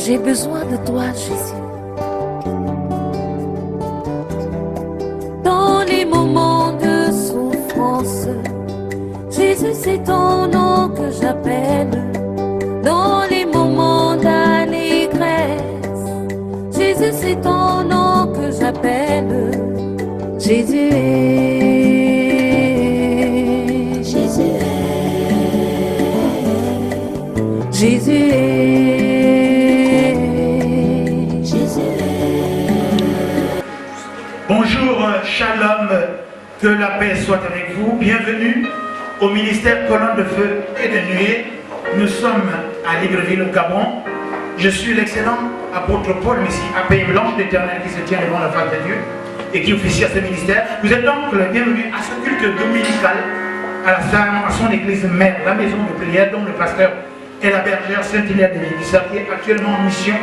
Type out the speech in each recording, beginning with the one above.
J'ai besoin de toi, Jésus. Dans les moments de souffrance, Jésus, c'est ton nom que j'appelle. Dans les moments d'allégresse, Jésus, c'est ton nom que j'appelle. Jésus est, Jésus est, Jésus est, Jésus est. Bonjour, shalom, que la paix soit avec vous. Bienvenue au ministère Colonne de Feu et de Nuée. Nous sommes à Libreville au Gabon. Je suis l'excellent apôtre Paul Messi, appelé l'ange d'Éternel qui se tient devant la face de Dieu et qui officie à ce ministère. Vous êtes donc les bienvenus à ce culte dominical à son église mère, la maison de prière dont le pasteur est la bergère Saint-Hilaire de l'Église qui est actuellement en mission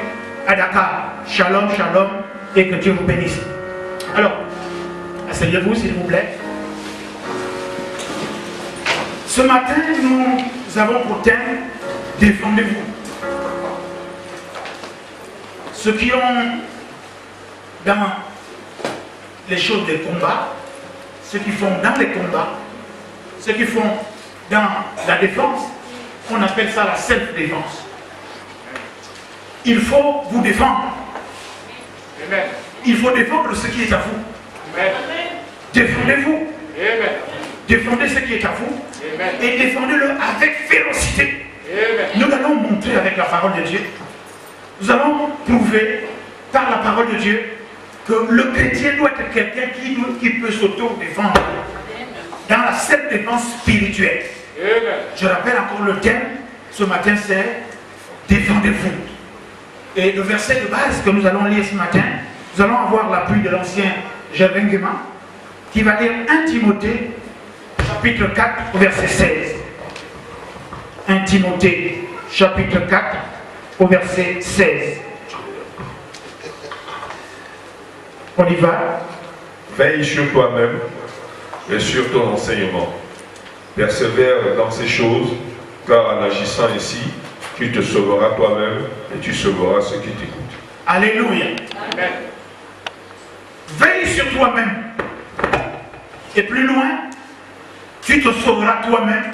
à Dakar. Shalom, shalom et que Dieu vous bénisse. Alors, asseyez-vous s'il vous plaît. Ce matin, nous avons pour thème « Défendez-vous ». Ceux qui ont dans les choses des combats, ceux qui font dans les combats, ceux qui font dans la défense, on appelle ça la self-défense. Il faut vous défendre. Amen. Il faut défendre ce qui est à vous. Amen. Défendez-vous. Amen. Défendez ce qui est à vous. Amen. Et défendez-le avec férocité. Amen. Nous allons montrer avec la parole de Dieu. Nous allons prouver par la parole de Dieu que le chrétien doit être quelqu'un qui peut s'auto-défendre dans la self-défense spirituelle. Amen. Je rappelle encore le thème ce matin, c'est défendez-vous. Et le verset de base que nous allons lire ce matin, nous allons avoir l'appui de l'ancien Jérémie qui va lire 1 Timothée chapitre 4 au verset 16. 1 Timothée chapitre 4 au verset 16. On y va. Veille sur toi-même et sur ton enseignement. Persévère dans ces choses, car en agissant ainsi, tu te sauveras toi-même et tu sauveras ceux qui t'écoutent. Alléluia. Amen. Veille sur toi-même. Et plus loin, tu te sauveras toi-même.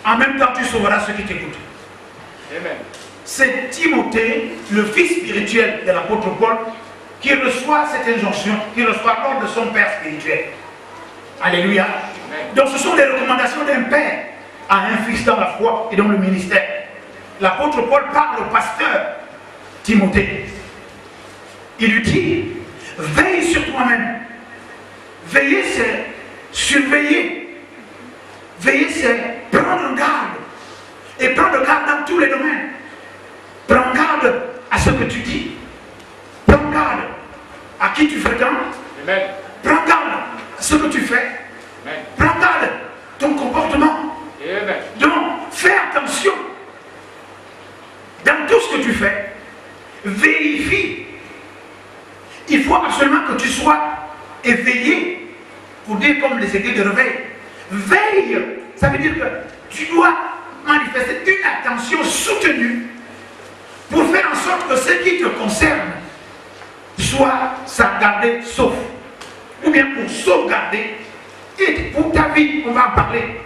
En même temps, tu sauveras ceux qui t'écoutent. Amen. C'est Timothée, le fils spirituel de l'apôtre Paul, qui reçoit cette injonction, qui reçoit l'ordre de son père spirituel. Alléluia. Amen. Donc ce sont des recommandations d'un père à un fils dans la foi et dans le ministère. L'apôtre Paul parle au pasteur Timothée. Il lui dit, veille sur toi-même. Veiller, c'est surveiller. Veiller, c'est prendre garde. Et prendre garde dans tous les domaines. Prends garde à ce que tu dis. Prends garde à qui tu fréquentes. Amen. Prends garde à ce que tu fais. Amen. Prends garde à ton comportement. Amen. Donc, fais attention dans tout ce que tu fais. Vérifie. Il faut absolument que tu sois éveillé pour dire comme les églises de réveil. Veille, ça veut dire que tu dois manifester une attention soutenue pour faire en sorte que ce qui te concerne soit sauvegardé sauf. Ou bien pour sauvegarder et pour ta vie, on va en parler.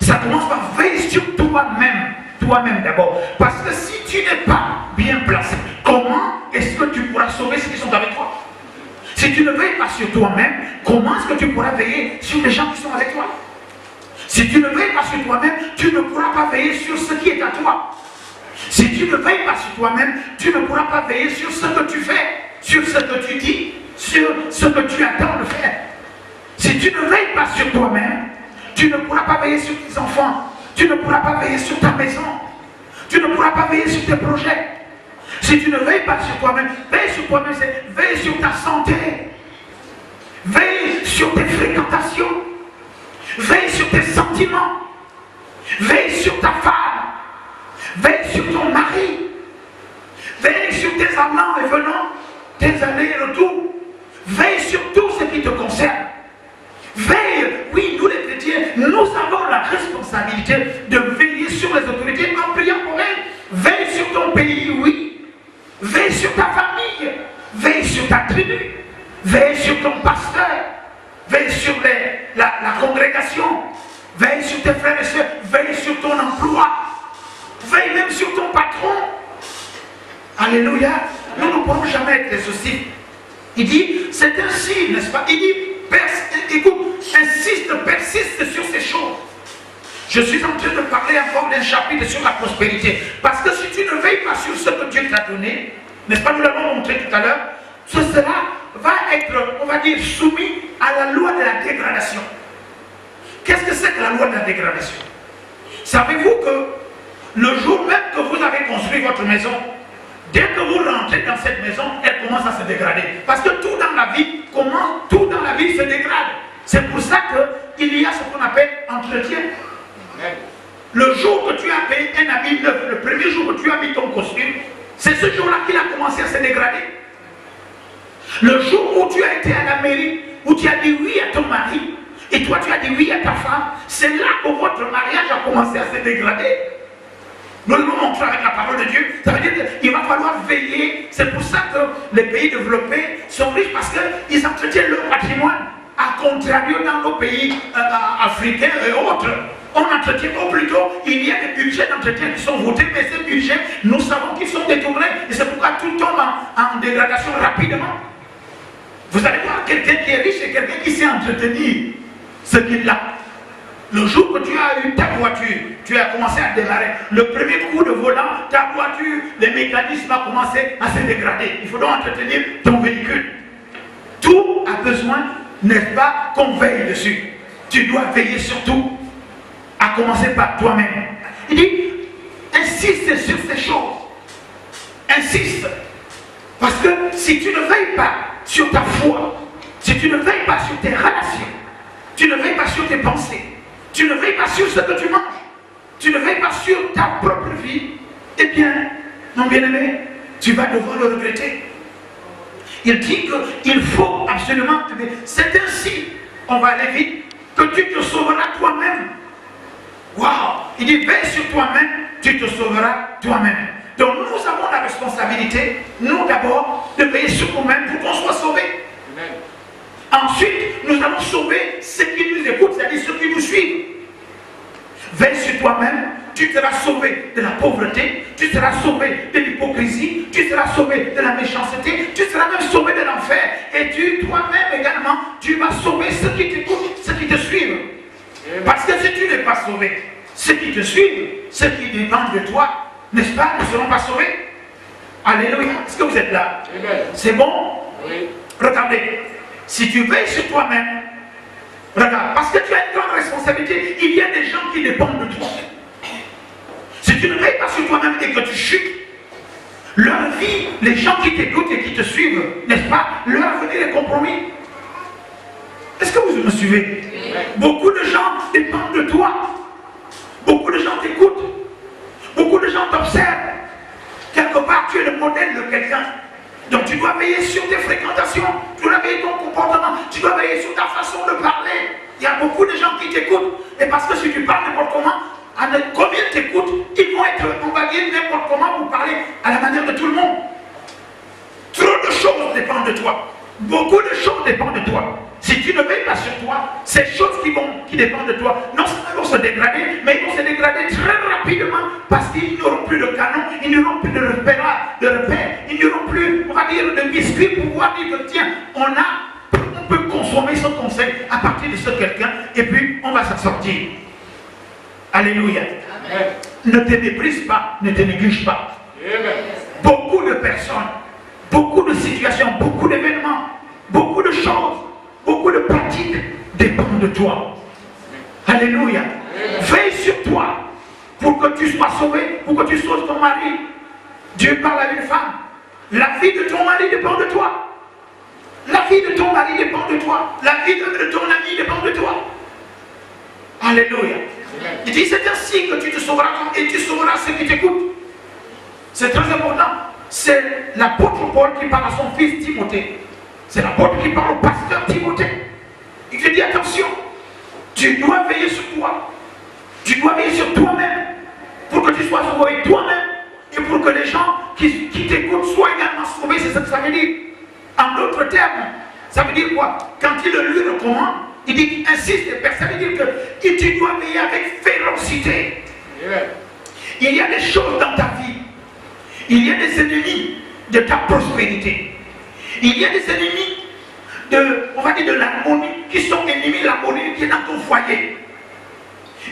Ça commence par veiller sur toi-même. Toi-même d'abord. Parce que si tu n'es pas bien placé, comment est-ce que tu pourras sauver ceux qui sont avec toi? Si tu ne veilles pas sur toi-même, comment est-ce que tu pourras veiller sur les gens qui sont avec toi? Si tu ne veilles pas sur toi-même, tu ne pourras pas veiller sur ce qui est à toi. Si tu ne veilles pas sur toi-même, tu ne pourras pas veiller sur ce que tu fais, sur ce que tu dis, sur ce que tu attends de faire. Si tu ne veilles pas sur toi-même, tu ne pourras pas veiller sur tes enfants. Tu ne pourras pas veiller sur ta maison. Tu ne pourras pas veiller sur tes projets. Si tu ne veilles pas sur toi-même, veille sur toi-même, c'est veille sur ta santé. Veille sur tes fréquentations. Veille sur tes sentiments. Veille sur ta femme. Veille sur ton mari. Veille sur tes allants et venants, tes allers et retours. Veille sur tout ce qui te concerne. Veille, oui, nous les chrétiens, nous avons la responsabilité de veiller sur les autorités en priant pour elles. Veille sur ton pays, oui. Alléluia. Nous ne pourrons jamais être exhaustifs. Il dit, c'est ainsi, n'est-ce pas? Il dit, écoute, insiste, persiste sur ces choses. Je suis en train de parler encore d'un chapitre sur la prospérité. Parce que si tu ne veilles pas sur ce que Dieu t'a donné, n'est-ce pas, nous l'avons montré tout à l'heure, cela va être, on va dire, soumis à la loi de la dégradation. Qu'est-ce que c'est que la loi de la dégradation? Savez-vous que le jour même que vous avez construit votre maison, dès que vous rentrez dans cette maison, elle commence à se dégrader. Parce que tout dans la vie, tout dans la vie se dégrade. C'est pour ça qu'il y a ce qu'on appelle entretien. Le jour que tu as payé un habit neuf, le premier jour que tu as mis ton costume, c'est ce jour-là qu'il a commencé à se dégrader. Le jour où tu as été à la mairie, où tu as dit oui à ton mari, et toi tu as dit oui à ta femme, c'est là que votre mariage a commencé à se dégrader. Nous le montrons avec la parole de Dieu. Ça veut dire qu'il va falloir veiller. C'est pour ça que les pays développés sont riches, parce qu'ils entretiennent leur patrimoine. À contrario, dans nos pays africains et autres, on entretient, ou plutôt, il y a des budgets d'entretien qui sont votés, mais ces budgets, nous savons qu'ils sont détournés. Et c'est pourquoi tout tombe en dégradation rapidement. Vous allez voir quelqu'un qui est riche et quelqu'un qui sait entretenir ce qu'il a. Le jour que tu as eu ta voiture, tu as commencé à démarrer. Le premier coup de volant, ta voiture, les mécanismes ont commencé à se dégrader. Il faut donc entretenir ton véhicule. Tout a besoin, n'est-ce pas, qu'on veille dessus. Tu dois veiller sur tout, à commencer par toi-même. Il dit, insiste sur ces choses. Insiste. Parce que si tu ne veilles pas sur ta foi, si tu ne veilles pas sur tes relations, tu ne veilles pas sur tes pensées, tu ne veilles pas sur ce que tu manges, tu ne veilles pas sur ta propre vie, eh bien, mon bien-aimé, tu vas devoir le regretter. Il dit qu'il faut absolument, c'est ainsi, on va aller vite, que tu te sauveras toi-même. Waouh! Il dit, veille sur toi-même, tu te sauveras toi-même. Donc nous avons la responsabilité, nous d'abord, de veiller sur nous-mêmes pour qu'on soit sauvés. Ensuite, nous allons sauver ceux qui nous écoutent, c'est-à-dire ceux qui nous suivent. Veille sur toi-même, tu seras sauvé de la pauvreté, tu seras sauvé de l'hypocrisie, tu seras sauvé de la méchanceté, tu seras même sauvé de l'enfer. Et toi-même également, tu vas sauver ceux qui t'écoutent, ceux qui te suivent. Parce que si tu n'es pas sauvé, ceux qui te suivent, ceux qui dépendent de toi, n'est-ce pas, ne seront pas sauvés. Alléluia. Est-ce que vous êtes là? C'est bon? Oui. Regardez. Si tu veilles sur toi-même, regarde, parce que tu as une grande responsabilité, il y a des gens qui dépendent de toi. Si tu ne veilles pas sur toi-même et que tu chutes, leur vie, les gens qui t'écoutent et qui te suivent, n'est-ce pas, leur avenir est compromis. Est-ce que vous me suivez? Beaucoup de gens dépendent de toi. Beaucoup de gens t'écoutent. Beaucoup de gens t'observent. Quelque part, tu es le modèle de quelqu'un. Donc tu dois veiller sur tes fréquentations, tu dois veiller ton comportement, tu dois veiller sur ta façon de parler. Il y a beaucoup de gens qui t'écoutent. Et parce que si tu parles n'importe comment, combien t'écoutent, ils vont être, on va dire, n'importe comment pour parler à la manière de tout le monde. Trop de choses dépendent de toi. Beaucoup de choses dépendent de toi. Si tu ne veilles pas sur toi, ces choses qui dépendent de toi, non seulement vont se dégrader, mais ils vont se dégrader très rapidement parce qu'ils n'auront plus de canon, ils n'auront plus de repères, ils n'auront plus, on va dire, de biscuits pour pouvoir dire que tiens, on peut consommer son conseil à partir de ce quelqu'un et puis on va s'en sortir. Alléluia. Amen. Ne te méprise pas, ne te néglige pas. Amen. Beaucoup de personnes, beaucoup de situations, beaucoup d'événements, beaucoup de choses, beaucoup de pratiques dépendent de toi. Alléluia. Veille sur toi pour que tu sois sauvé, pour que tu sauves ton mari. Dieu parle à une femme. La vie de ton mari dépend de toi. La vie de ton mari dépend de toi. La vie de ton ami dépend de toi. Alléluia. Il dit, c'est ainsi que tu te sauveras et tu sauveras ceux qui t'écoutent. C'est très important. C'est l'apôtre Paul qui parle à son fils Timothée. C'est l'apôtre qui parle au pasteur Timothée. Il te dit, attention, tu dois veiller sur toi. Tu dois veiller sur toi-même pour que tu sois sauvé toi-même et pour que les gens qui t'écoutent soient également sauvés. C'est ce que ça veut dire. En d'autres termes, ça veut dire quoi? Quand il lui recommande, il dit qu'il insiste, ça veut dire que tu dois veiller avec férocité. Il y a des choses dans ta vie, il y a des ennemis de ta prospérité. Il y a des ennemis on va dire de l'harmonie, qui sont ennemis de l'harmonie qui est dans ton foyer.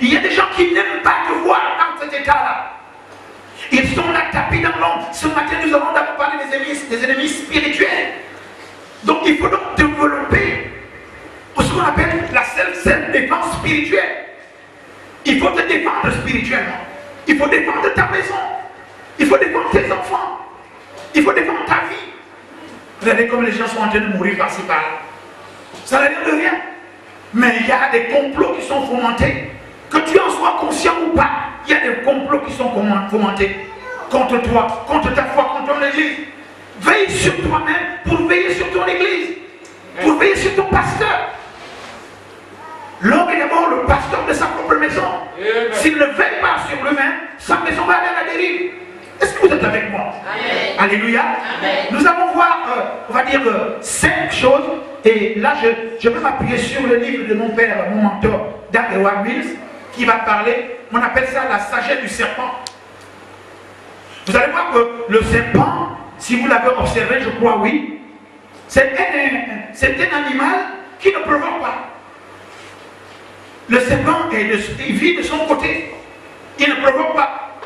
Il y a des gens qui n'aiment pas te voir dans cet état-là. Ils sont là tapis dans l'ombre. Ce matin, nous allons d'abord parler des ennemis spirituels. Donc il faut donc développer ce qu'on appelle la self-défense spirituelle. Il faut te défendre spirituellement. Il faut défendre ta maison. Il faut défendre tes enfants. Il faut défendre ta vie. Regardez comme les gens sont en train de mourir par-ci par-là. Ça n'a l'air de rien. Mais il y a des complots qui sont fomentés. Que tu en sois conscient ou pas, il y a des complots qui sont fomentés contre toi, contre ta foi, contre ton église. Veille sur toi-même pour veiller sur ton église, pour veiller sur ton pasteur. L'homme est d'abord le pasteur de sa propre maison. S'il ne veille pas sur lui-même, sa maison va aller à la dérive. Est-ce que vous êtes avec moi? Amen. Alléluia. Amen. Nous allons voir, on va dire, 5 choses. Et là, je vais m'appuyer sur le livre de mon père, mon mentor, Dag Heward-Mills, qui va parler, on appelle ça la sagesse du serpent. Vous allez voir que le serpent, si vous l'avez observé, je crois oui, c'est un animal qui ne provoque pas. Le serpent, il vit de son côté. Il ne provoque pas.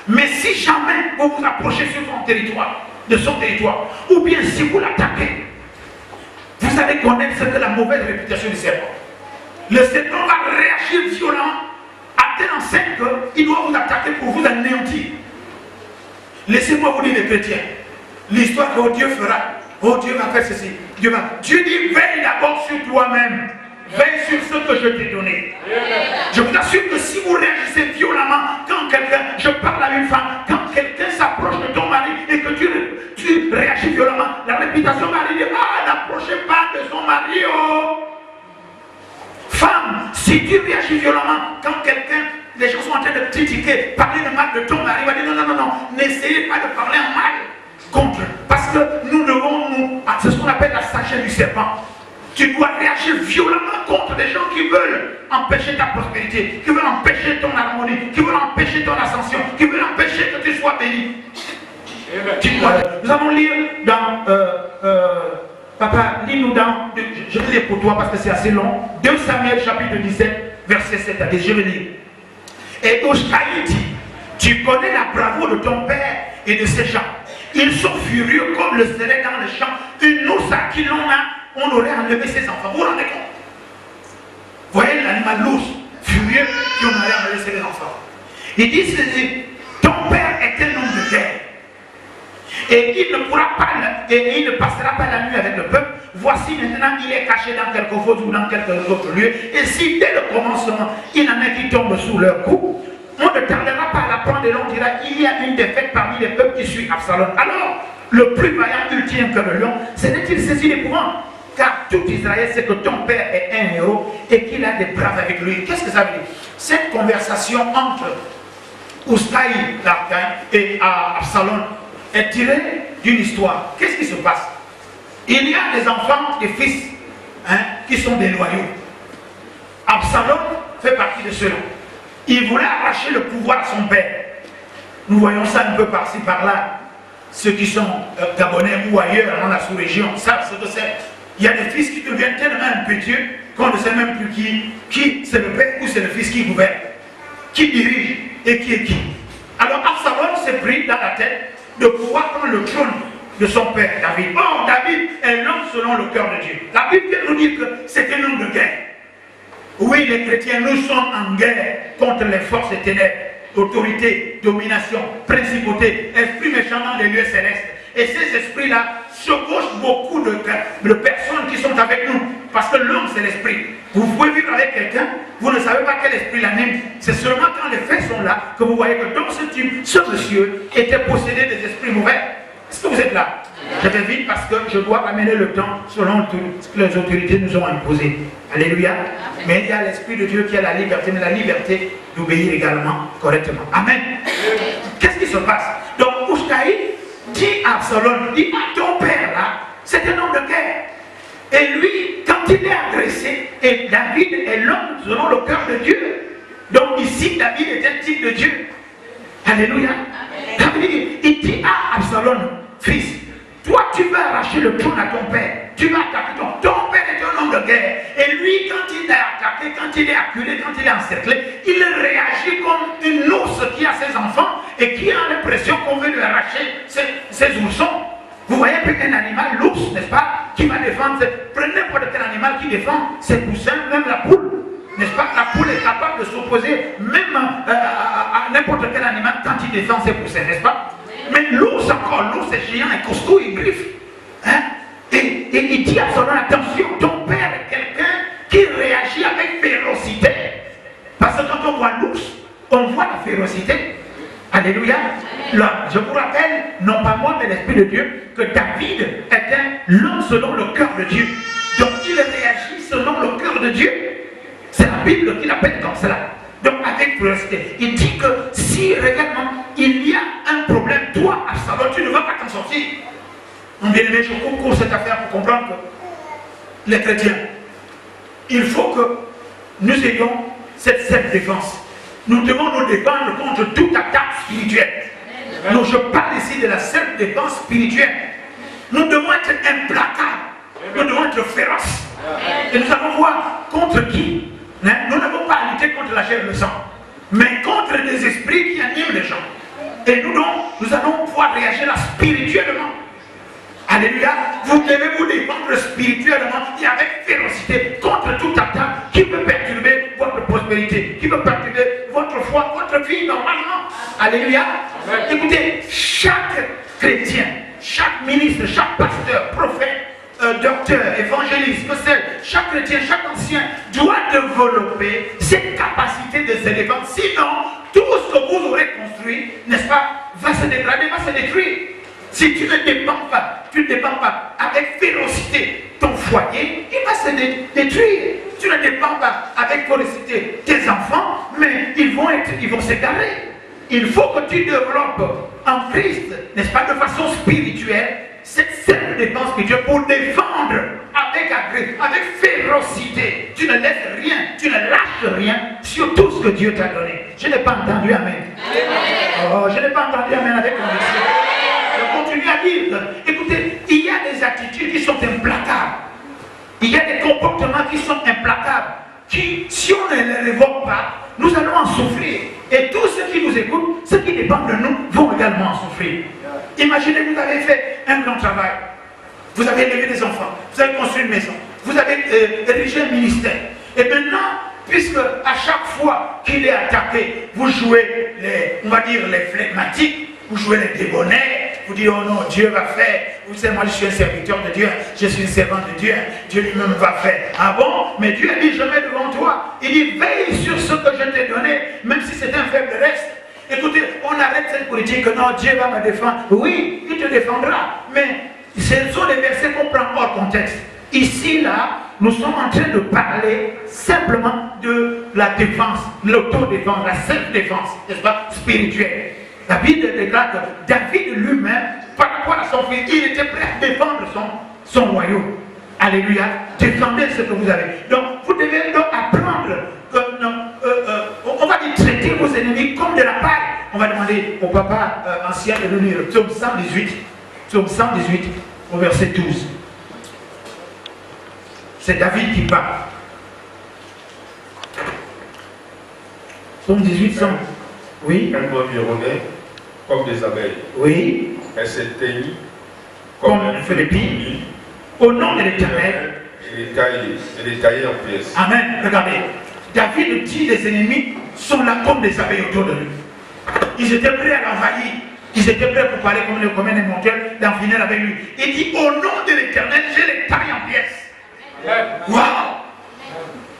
Mais si jamais vous vous approchez sur son territoire, de son territoire, ou bien si vous l'attaquez, vous allez connaître ce que la mauvaise réputation du serpent. Le serpent va réagir violemment à tel enseigne qu'il doit vous attaquer pour vous anéantir. Laissez-moi vous dire les chrétiens, l'histoire que Dieu fera, oh Dieu va faire ceci, Dieu dit veille d'abord sur toi-même. Veille sur ce que je t'ai donné. Je vous assure que si vous réagissez violemment, quand je parle à une femme, quand quelqu'un s'approche de ton mari et que tu réagis violemment, la réputation mari dit, n'approchez pas de son mari, oh. Femme, si tu réagis violemment, quand les gens sont en train de critiquer, parler de mal de ton mari, il va dire non, n'essayez pas de parler en mal contre. Parce que nous devons, c'est ce qu'on appelle la sagesse du serpent. Tu dois réagir violemment contre des gens qui veulent empêcher ta prospérité, qui veulent empêcher ton harmonie, qui veulent empêcher ton ascension, qui veulent empêcher que tu sois béni. Nous allons lire dans, papa, lis-nous dans, je vais lire pour toi parce que c'est assez long, 2 Samuel chapitre 17, verset 7 à 10, je vais lire. Et Oshtaï dit, tu connais la bravoure de ton père et de ses gens. Ils sont furieux comme le serait dans le champ une ours à qui on aurait enlevé ses enfants. Vous vous rendez compte? Voyez l'animal l'ours, furieux, qui on aurait enlevé ses enfants. Il dit, ton père est un homme de guerre. Et il ne passera pas la nuit avec le peuple. Voici maintenant, il est caché dans quelque chose ou dans quelques autres lieux. Et si dès le commencement, il en a qui tombent sous leur coup, on ne tardera pas à l'apprendre et l'on dira, il y a une défaite parmi les peuples qui suit Absalom. Alors, le plus vaillant ultime que le lion, ce n'est-il saisi l'épouvante? Car tout Israël sait que ton père est un héros et qu'il a des braves avec lui. Qu'est-ce que ça veut dire? Cette conversation entre Oussaï et Absalom est tirée d'une histoire. Qu'est-ce qui se passe? Il y a des enfants, des fils, qui sont des loyaux. Absalom fait partie de ceux-là. Il voulait arracher le pouvoir à son père. Nous voyons ça un peu par-ci, par-là. Ceux qui sont gabonais ou ailleurs dans la sous-région savent ce que c'est. Il y a des fils qui deviennent tellement impétueux qu'on ne sait même plus qui c'est le père ou c'est le fils qui gouverne, qui dirige et qui est qui. Alors Absalom s'est pris dans la tête de pouvoir prendre le trône de son père David. Or, David est l'homme selon le cœur de Dieu. La Bible vient nous dire que c'est un homme de guerre. Oui, les chrétiens, nous sommes en guerre contre les forces des ténèbres, autorité, domination, principauté, esprits méchants dans les lieux célestes. Et ces esprits-là chevauchent beaucoup de personnes qui sont avec nous. Parce que l'homme, c'est l'esprit. Vous pouvez vivre avec quelqu'un, vous ne savez pas quel esprit l'anime. C'est seulement quand les faits sont là que vous voyez que dans ce type, ce monsieur était possédé des esprits mauvais. Est-ce que vous êtes là? Je vais vite parce que je dois amener le temps selon ce que les autorités nous ont imposé. Alléluia. Mais il y a l'Esprit de Dieu qui a la liberté, mais la liberté d'obéir également correctement. Amen. Qu'est-ce qui se passe? Donc, Oushaï dit à Absalom, dit à ton père là, c'est un homme de guerre. Et lui, quand il est agressé, et David est l'homme selon le cœur de Dieu. Donc ici, David est un type de Dieu. Alléluia. David, il dit à Absalom, fils, Toi, tu vas arracher le trône à ton père. Tu vas attaquer ton père est un homme de guerre. Et lui, quand il est attaqué, quand il est acculé, quand il est encerclé, il réagit comme une ours qui a ses enfants et qui a l'impression qu'on veut lui arracher ses oursons. Vous voyez un animal, l'ours, n'est-ce pas, qui va défendre. Prenez n'importe quel animal qui défend ses poussins, même la poule. N'est-ce pas? La poule est capable de s'opposer même à n'importe quel animal quand il défend ses poussins, n'est-ce pas? Mais l'ours encore, l'ours est géant et costaud, il griffe. Hein? Et il dit à son nom, attention, ton père est quelqu'un qui réagit avec férocité. Parce que quand on voit l'ours, on voit la férocité. Alléluia. Là, je vous rappelle, non pas moi, mais l'Esprit de Dieu, que David était l'homme selon le cœur de Dieu. Donc il réagit selon le cœur de Dieu. C'est la Bible qui l'appelle comme cela. Donc avec férocité. Il dit que si réellement il y a un problème, toi, Absalom, tu ne vas pas t'en sortir. Mon bien-aimé, je concours cette affaire pour comprendre que les chrétiens, il faut que nous ayons cette self-défense. Nous devons nous défendre contre toute attaque spirituelle. Donc je parle ici de la self-défense spirituelle. Nous devons être implacables. Nous devons être féroces. Et nous allons voir contre qui. Nous n'avons pas à lutter contre la chair et le sang, mais contre des esprits qui animent les gens. Et nous allons pouvoir réagir là spirituellement. Alléluia. Vous devez vous défendre spirituellement et avec férocité contre toute attaque qui peut perturber votre prospérité, qui peut perturber votre foi, votre vie normalement. Alléluia. Écoutez, chaque chrétien, chaque ministre, chaque pasteur, prophète, docteur, évangéliste, chaque chrétien, chaque ancien doit développer cette capacité de se défendre. Sinon, tout ce que vous aurez construit, n'est-ce pas, va se dégrader, va se détruire. Si tu ne dépends pas, tu ne dépends pas avec férocité ton foyer, il va se détruire. Tu ne dépends pas avec férocité tes enfants, mais ils vont s'égarer. Il faut que tu développes en Christ, n'est-ce pas, de façon spirituelle, cette défense spirituelle pour défendre avec férocité. Tu ne laisses rien, tu ne lâches rien sur tout ce que Dieu t'a donné. Je n'ai pas entendu amen. Oh, je n'ai pas entendu amen avec conviction. Je continue à dire, écoutez, il y a des attitudes qui sont implacables. Il y a des comportements qui sont implacables. Qui, si on ne les révoque pas, nous allons en souffrir. Et tous ceux qui nous écoutent, ceux qui dépendent de nous, vont également en souffrir. Imaginez, vous avez fait un grand travail. Vous avez élevé des enfants. Vous avez construit une maison. Vous avez érigé un ministère. Et maintenant, puisque à chaque fois qu'il est attaqué, vous jouez on va dire les flegmatiques, vous jouez les débonnaires, vous dites, oh non, Dieu va faire. Vous savez, moi je suis un serviteur de Dieu, je suis une servante de Dieu, Dieu lui-même va faire. Ah bon? Mais Dieu dit, je mets devant toi. Il dit, veille sur ce que je t'ai donné, même si c'est un faible reste. Écoutez, on arrête cette politique que non, Dieu va me défendre. Oui, il te défendra, mais ce sont des versets qu'on prend hors contexte. Ici, là, nous sommes en train de parler simplement de la défense, l'autodéfense, la self-défense, n'est-ce pas, spirituelle. La Bible déclare que David lui-même, par rapport à son fils, il était prêt à défendre son royaume. Alléluia. Défendez ce que vous avez. Donc, vous devez donc apprendre que, on va dire, traiter vos ennemis comme de la paille. On va demander au papa ancien de nous lire Psaume 118, au verset 12. C'est David qui parle. Psaume 18, 100. Oui. Elle m'environnait comme des abeilles. Oui. Elle s'éteignit comme un feu de pile. Au nom de l'Éternel. Elle est taillée en pièces. Amen. Regardez. David dit les ennemis sont là comme des abeilles autour de lui. Ils étaient prêts à l'envahir. Ils étaient prêts pour parler comme un émonteur, d'en finir avec lui. Il dit, au nom de l'Éternel, je les taille en pièces. Waouh!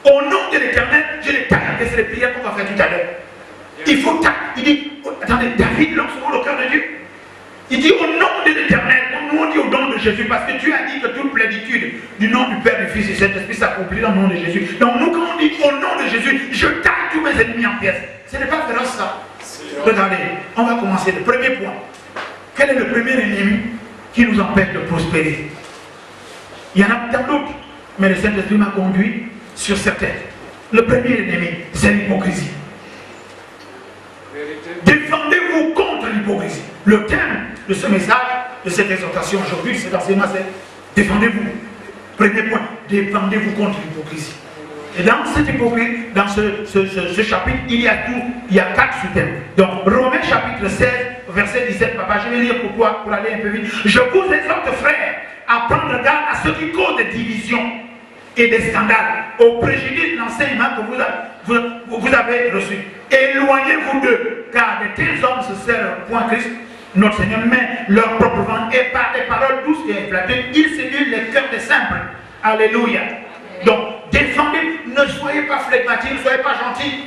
Au nom de l'Éternel, je les taille en pièces. C'est les prières qu'on va faire tout à l'heure. Il faut tailler. Il dit, attendez, David lance le cœur de Dieu. Il dit, au nom de l'Éternel, nous on dit au nom de Jésus, parce que Dieu a dit que toute plénitude du nom du Père, du Fils et du Saint-Esprit s'accomplit dans le nom de Jésus. Donc nous, quand on dit au nom de Jésus, je taille tous mes ennemis en pièces. Ce n'est pas féroce ça. Regardez, on va commencer. Le premier point. Quel est le premier ennemi qui nous empêche de prospérer? Il y en a tant d'autres, mais le Saint-Esprit m'a conduit sur certains. Le premier ennemi, c'est l'hypocrisie. Défendez-vous contre l'hypocrisie. Le thème de ce message, de cette exhortation aujourd'hui, cet enseignement, c'est défendez-vous. Premier point, défendez-vous contre l'hypocrisie. Et dans cette hypocrisie, dans ce chapitre, il y a 4 sous-thèmes. Donc, Romains chapitre 16, verset 17, papa, je vais lire pourquoi, pour aller un peu vite. Je vous exhorte, frères, à prendre garde à ceux qui causent des divisions et des scandales, au préjudice de l'enseignement que vous avez reçu. Éloignez-vous d'eux, car de tels hommes se servent point Christ, notre Seigneur, mais leur propre vent, et par des paroles douces et inflatées, ils séduisent les cœurs des simples. Alléluia. Donc, défendez, ne soyez pas flegmatique, ne soyez pas gentil.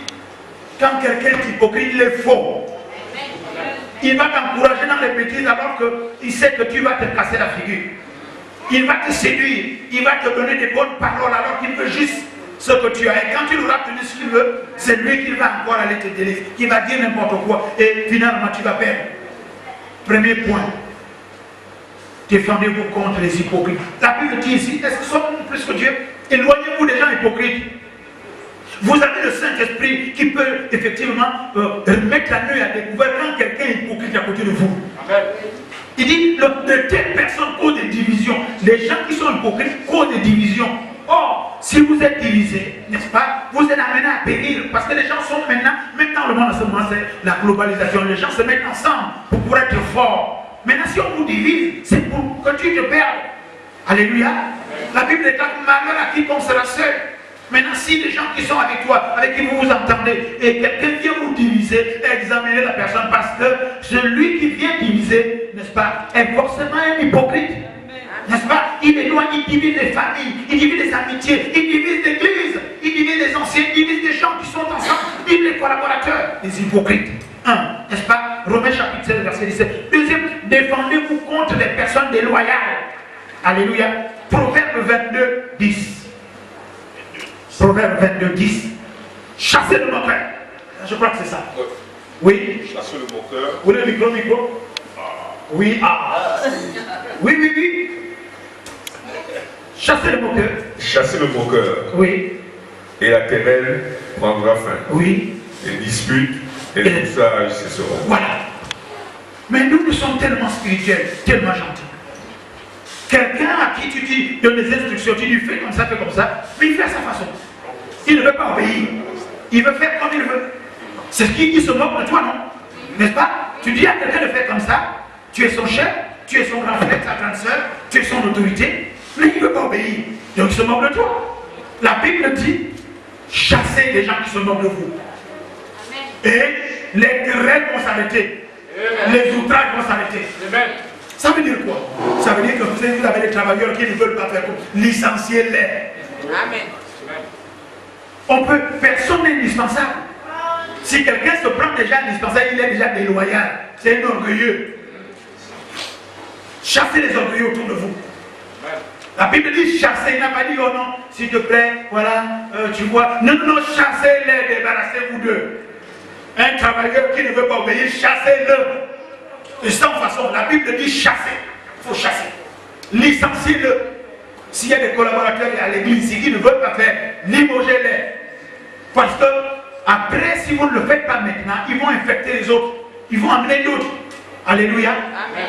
Quand quelqu'un est hypocrite, il est faux. Il va t'encourager dans les bêtises alors qu'il sait que tu vas te casser la figure. Il va te séduire, il va te donner des bonnes paroles alors qu'il veut juste ce que tu as. Et quand tu auras obtenu ce qu'il veut, c'est lui qui va encore aller te délier, qui va dire n'importe quoi. Et finalement, tu vas perdre. Premier point. Défendez-vous contre les hypocrites. La Bible dit ici, est-ce que sommes-nous plus que Dieu? Éloignez-vous des gens hypocrites. Vous avez le Saint-Esprit qui peut effectivement mettre la nuit à découvert quand quelqu'un est hypocrite à côté de vous. Amen. Il dit, de telles personnes causent des divisions. Les gens qui sont hypocrites causent des divisions. Or, si vous êtes divisés, n'est-ce pas, vous êtes amenés à périr. Parce que les gens sont maintenant le monde en ce moment, c'est la globalisation. Les gens se mettent ensemble pour être forts. Maintenant, si on vous divise, c'est pour que tu te perdes. Alléluia. La Bible déclare malheur à quiconque sera seul. Maintenant, si les gens qui sont avec toi, avec qui vous vous entendez, et quelqu'un vient vous diviser, examinez la personne, parce que celui qui vient diviser, n'est-ce pas, est forcément un hypocrite. N'est-ce pas? Il éloigne, il divise des familles, il divise des amitiés, il divise l'église, il divise les anciens, il divise des gens qui sont ensemble, il divise les collaborateurs, les hypocrites. N'est-ce pas? Romains chapitre 16, verset 17. Deuxième, défendez-vous contre les personnes déloyales. Alléluia. Proverbe 22, 10. Proverbe 22, 10. Chassez le moqueur. Je crois que c'est ça. Oui. Chassez le moqueur. Vous voulez le micro? Oui, oui. Chassez le moqueur. Chassez le moqueur. Oui. Et la querelle prendra fin. Oui. Les disputes et les sages cesseront. Voilà. Mais nous sommes tellement spirituels, tellement gentils. Quelqu'un à qui tu donnes des instructions, tu lui fais comme ça, mais il fait à sa façon. Il ne veut pas obéir. Il veut faire comme il veut. C'est ce qui se moque de toi, non? N'est-ce pas? Tu dis à quelqu'un de faire comme ça, tu es son chef, tu es son grand frère, sa grande soeur, tu es son autorité, mais il ne veut pas obéir. Donc il se moque de toi. La Bible dit, chassez les gens qui se moquent de vous. Et les querelles vont s'arrêter. Les outrages vont s'arrêter. Ça veut dire quoi? Ça veut dire que vous avez des travailleurs qui ne veulent pas faire comme licenciez-les. Amen. Personne n'est indispensable. Si quelqu'un se prend déjà indispensable, il est déjà déloyal. C'est un orgueilleux. Chassez les orgueilleux autour de vous. La Bible dit chassez, il n'a pas dit oh non, s'il te plaît, voilà, tu vois. Non, chassez-les, débarrassez-vous d'eux. Un travailleur qui ne veut pas obéir, chassez-le. De cette façon, la Bible dit chasser. Il faut chasser. Licenciez-le. S'il y a des collaborateurs à l'église qui ne veulent pas faire, limogez-les. Parce que après, si vous ne le faites pas maintenant, ils vont infecter les autres. Ils vont amener d'autres. Alléluia.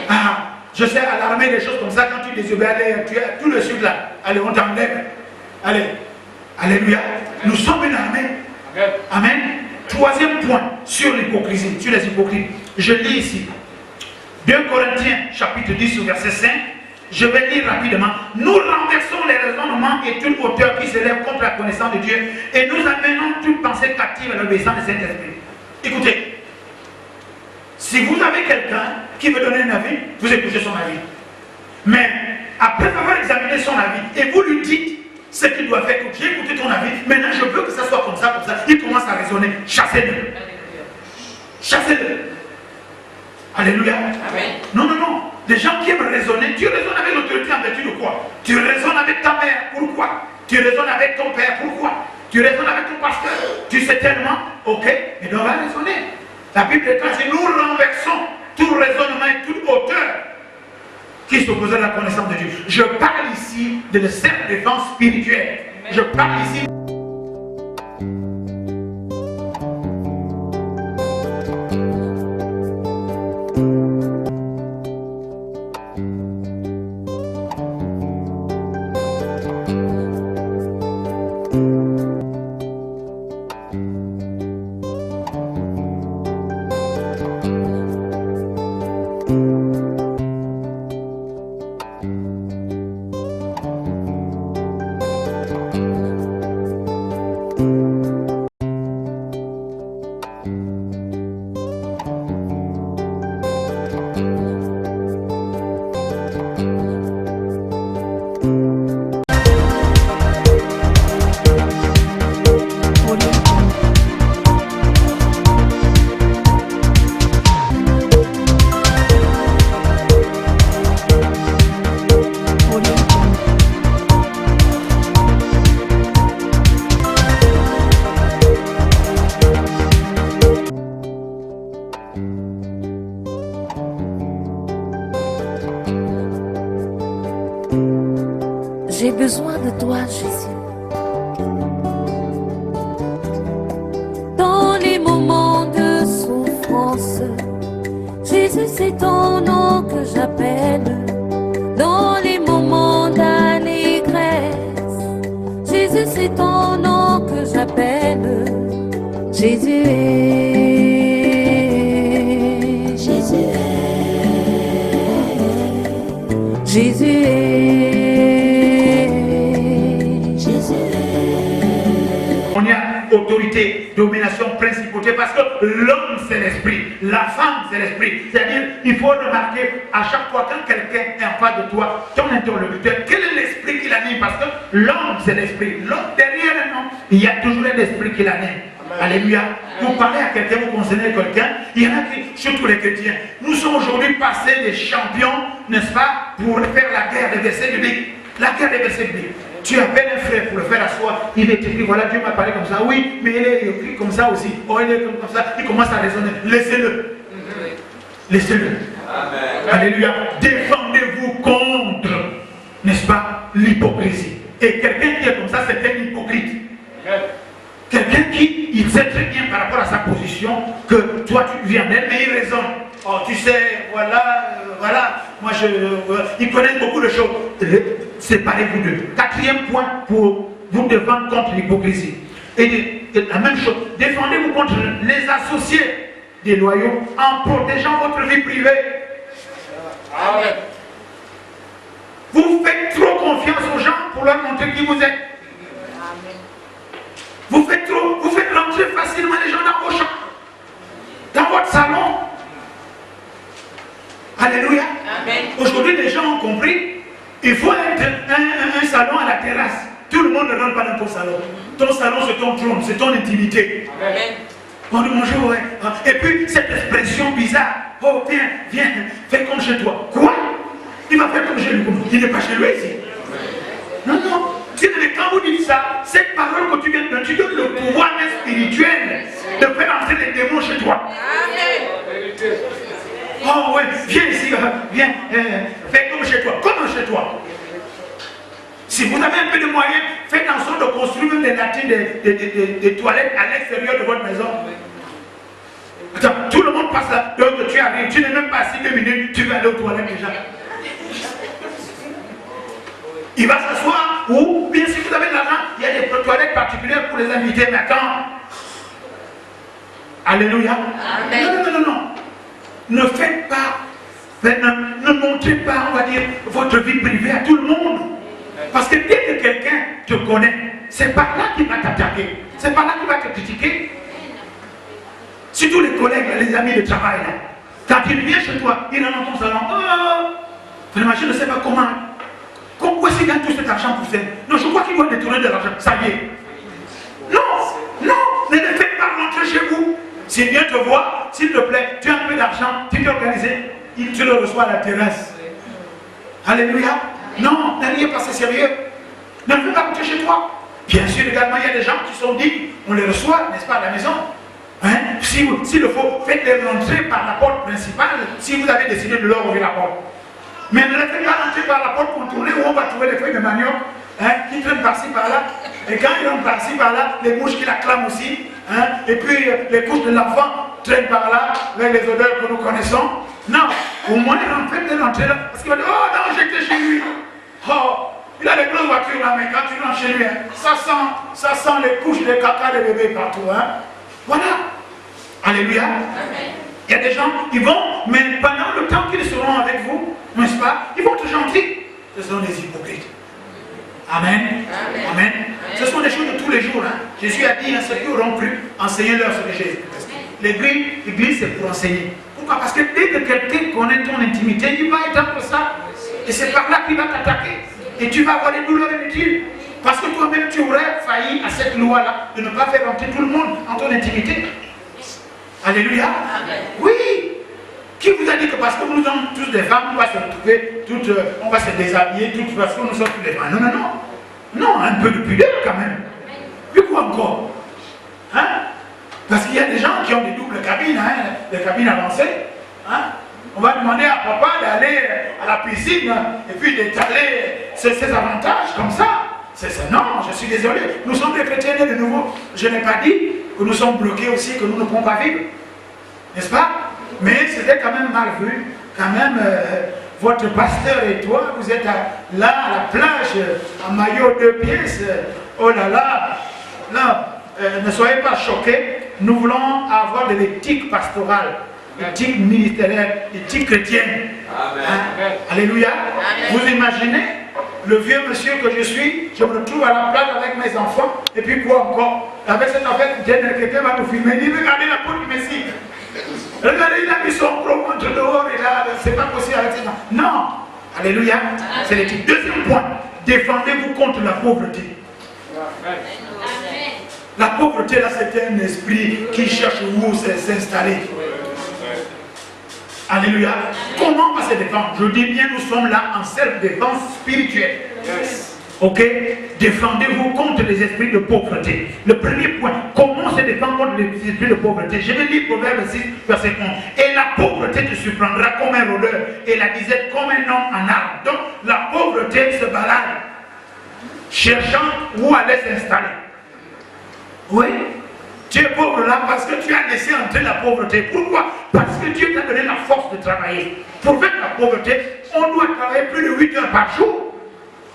Amen. Je sais, à l'armée, des choses comme ça, quand tu désobéis, tu as tout le sud là. Allez, on t'enlève. Allez. Alléluia. Nous sommes une armée. Amen. Amen. Troisième point sur l'hypocrisie, sur les hypocrites. Je lis ici. 2 Corinthiens, chapitre 10, verset 5. Je vais lire rapidement. Nous renversons les raisonnements et toute hauteur qui s'élève contre la connaissance de Dieu et nous amenons toute pensée captive à l'obéissance de Saint-Esprit. Écoutez, si vous avez quelqu'un qui veut donner un avis, vous écoutez son avis. Mais après avoir examiné son avis et vous lui dites ce qu'il doit faire, j'ai écouté ton avis, maintenant je veux que ça soit comme ça, il commence à raisonner. Chassez-le. Chassez-le. Alléluia. Amen. Non. Des gens qui aiment raisonner, tu raisonnes avec l'autorité en vertu de quoi? Tu raisonnes avec ta mère, pourquoi? Tu raisonnes avec ton père, pourquoi? Tu raisonnes avec ton pasteur. Tu sais tellement, ok, mais on va raisonner. La Bible déclare que nous renversons tout raisonnement et toute hauteur qui s'oppose à la connaissance de Dieu. Je parle ici de la self-défense spirituelle. Je parle ici besoin de toi, Jésus. Dans les moments de souffrance, Jésus, c'est ton nom que j'appelle. Dans les moments d'allégresse, Jésus, c'est ton nom que j'appelle. Jésus est, Jésus est, Jésus est, Jésus est. On y a autorité, domination, principauté, parce que l'homme c'est l'esprit, la femme c'est l'esprit. C'est-à-dire, il faut remarquer à chaque fois quand quelqu'un est en face de toi, ton interlocuteur, quel est l'esprit qui l'anime? Parce que l'homme c'est l'esprit. L'homme derrière l'homme, il y a toujours un esprit qui l'anime. Alléluia. Vous parlez à quelqu'un, vous concernez quelqu'un, il y en a qui, surtout les chrétiens, nous sommes aujourd'hui passés des champions, n'est-ce pas, pour faire la guerre des versets bibliques. La guerre des versets bibliques. Tu appelles un frère pour le faire asseoir, il va t'écrire, voilà, Dieu m'a parlé comme ça, oui, mais il est écrit comme ça aussi, oh, il est comme ça, il commence à raisonner. Laissez-le. Laissez-le. Alléluia. Défendez-vous contre, n'est-ce pas, l'hypocrisie. Et quelqu'un qui est comme ça, c'est un hypocrite. Quelqu'un qui, il sait très bien par rapport à sa position que toi tu viens d'elle, mais il raisonne. Oh, tu sais, voilà, voilà, moi il connaît beaucoup de choses. Séparez-vous d'eux. Quatrième point pour vous défendre contre l'hypocrisie. Et la même chose, défendez-vous contre les associés déloyaux en protégeant votre vie privée. Amen. Vous faites trop confiance aux gens pour leur montrer qui vous êtes. Vous faites rentrer facilement les gens dans vos chambres, dans votre salon. Alléluia. Aujourd'hui, les gens ont compris, il faut un salon à la terrasse. Tout le monde ne rentre pas dans ton salon. Ton salon, c'est ton trône, c'est ton intimité. Amen. On dit bonjour, ouais. Et puis, cette expression bizarre, oh, viens, fais comme chez toi. Quoi? Il va faire comme chez lui. Il n'est pas chez lui ici. Non. Quand vous dites ça, cette parole que tu viens de donner, tu donnes le pouvoir spirituel de faire entrer les démons chez toi. Amen. Oh ouais, viens ici, viens, fais comme chez toi. Comment chez toi? Si vous avez un peu de moyens, faites en sorte de construire même des toilettes à l'extérieur de votre maison. Attends, tout le monde passe là, donc tu arrives, tu n'es même pas assis 2 minutes, tu vas aller aux toilettes déjà. Il va s'asseoir, ou bien si vous avez de l'argent, il y a des toilettes particulières pour les invités. Mais attends. Alléluia. Amen. Non. Ne faites pas, ne montrez pas, on va dire, votre vie privée à tout le monde. Parce que dès que quelqu'un te connaît, c'est par là qu'il va t'attaquer. C'est par là qu'il va te critiquer. Surtout les collègues, les amis de travail. Là. Quand il vient chez toi, il est dans ton salon. Vraiment, je ne sais pas comment. Pourquoi s'il gagne tout cet argent pour ça? Non, je crois qu'il doit détourner de l'argent. Ça y est. Non, ne le faites pas rentrer chez vous. S'il vient te voir, s'il te plaît, tu as un peu d'argent, tu t'es organisé, tu le reçois à la terrasse. Alléluia. Non, n'allez pas, c'est sérieux. Ne le faites pas rentrer chez toi. Bien sûr, également, il y a des gens qui sont dignes, on les reçoit, n'est-ce pas, à la maison. Hein? S'il le faut, faites-les rentrer par la porte principale, si vous avez décidé de leur ouvrir la porte. Mais ne les faites pas rentrer par la porte contournée où on va trouver les feuilles de manioc qui traînent par-ci par-là. Et quand ils rentrent par-ci par-là, les mouches qui l'acclament aussi. Et puis les couches de l'enfant traînent par-là avec les odeurs que nous connaissons. Non, au moins faites-les rentrer là. Parce qu'il va dire, oh non, j'étais chez lui. Oh, il a des grosses voitures là, mais quand tu rentres chez lui, ça sent les couches, les caca des bébés partout. Voilà. Alléluia. Amen. Il y a des gens qui vont, mais pendant le temps qu'ils seront avec vous, n'est-ce pas, ils vont être gentils. Ce sont des hypocrites. Amen. Amen. Ce sont des choses de tous les jours. Jésus a dit à ceux qui auront cru, enseignez-leur ce que Jésus. L'église, c'est pour enseigner. Pourquoi? Parce que dès que quelqu'un connaît ton intimité, il va étendre ça. Et c'est par là qu'il va t'attaquer. Et tu vas avoir des douleurs inutiles. Parce que toi-même, tu aurais failli à cette loi-là de ne pas faire rentrer tout le monde en ton intimité. Alléluia. Amen. Oui. Qui vous a dit que parce que nous sommes tous des femmes, on va se retrouver, on va se déshabiller, parce que nous sommes tous des femmes? Non. Non, un peu de pudeur quand même. Puis quoi encore? Parce qu'il y a des gens qui ont des doubles cabines, des cabines avancées. On va demander à papa d'aller à la piscine et puis d'étaler ses avantages comme ça. Non, je suis désolé. Nous sommes des chrétiens nés de nouveau. Je n'ai pas dit que nous sommes bloqués aussi, que nous ne pouvons pas vivre. N'est-ce pas? Mais c'était quand même mal vu. Quand même, votre pasteur et toi, vous êtes là à la plage, en maillot 2 pièces. Oh là là. Non, ne soyez pas choqués. Nous voulons avoir de l'éthique pastorale, l'éthique ministérielle, l'éthique chrétienne. Amen. Hein? Alléluia. Amen. Vous imaginez? Le vieux monsieur que je suis, je me retrouve à la plage avec mes enfants, et puis quoi encore? Avec cette affaire, quelqu'un va nous filmer, il dit regardez la peau du Messie. Regardez, il a mis son gros ventre dehors, et là, c'est pas possible avec ça. Non! Alléluia! C'est l'éthique. Deuxième point, défendez-vous contre la pauvreté. Amen. La pauvreté, là, c'est un esprit qui cherche où s'installer. Alléluia. Comment on va se défendre? Je dis bien, nous sommes là en self-défense spirituelle. Yes. Ok? Défendez-vous contre les esprits de pauvreté. Le premier point, comment se défendre contre les esprits de pauvreté? Je vais lire Proverbe 6, verset 11. Et la pauvreté te surprendra comme un rôdeur, et la disette comme un homme en arbre. Donc, la pauvreté se balade, cherchant où aller s'installer. Oui? Tu es pauvre là parce que tu as laissé entrer la pauvreté. Pourquoi? Parce que Dieu t'a donné la force de travailler. Pour vaincre la pauvreté, on doit travailler plus de 8 heures par jour.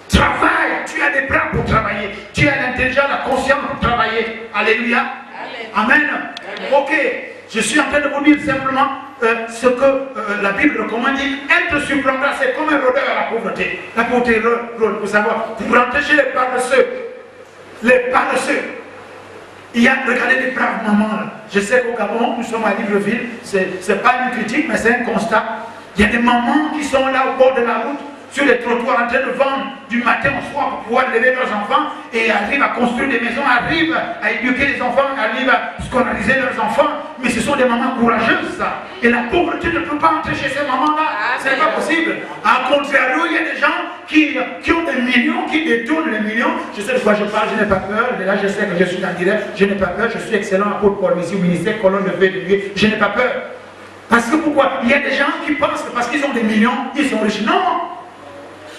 Travaille, tu as des bras pour travailler. Tu as l'intelligence, la conscience pour travailler. Alléluia. Amen. Amen. Ok, je suis en train de vous dire simplement ce que la Bible recommande. Elle te surprendra, c'est comme un rôdeur à la pauvreté. La pauvreté rôle, pour savoir. Vous rentrez chez les paresseux. Les paresseux. Il y a, regardez les braves mamans là. Je sais qu'au Gabon, nous sommes à Libreville, c'est pas une critique, mais c'est un constat. Il y a des mamans qui sont là au bord de la route, sur les trottoirs, en train de vendre du matin au soir pour pouvoir lever leurs enfants et arrivent à construire des maisons, arrivent à éduquer les enfants, arrivent à scolariser leurs enfants. Mais ce sont des mamans courageuses, ça. Et la pauvreté ne peut pas entrer chez ces mamans-là. C'est pas possible. En contraire, il y a des gens qui ont des millions, qui détournent les millions. Je sais de quoi je parle, je n'ai pas peur. Et là, je sais que je suis en direct, je n'ai pas peur. Je suis excellent à Paul ici au ministère, colonne de V. Je n'ai pas peur. Parce que pourquoi? Il y a des gens qui pensent que parce qu'ils ont des millions, ils sont riches. Non!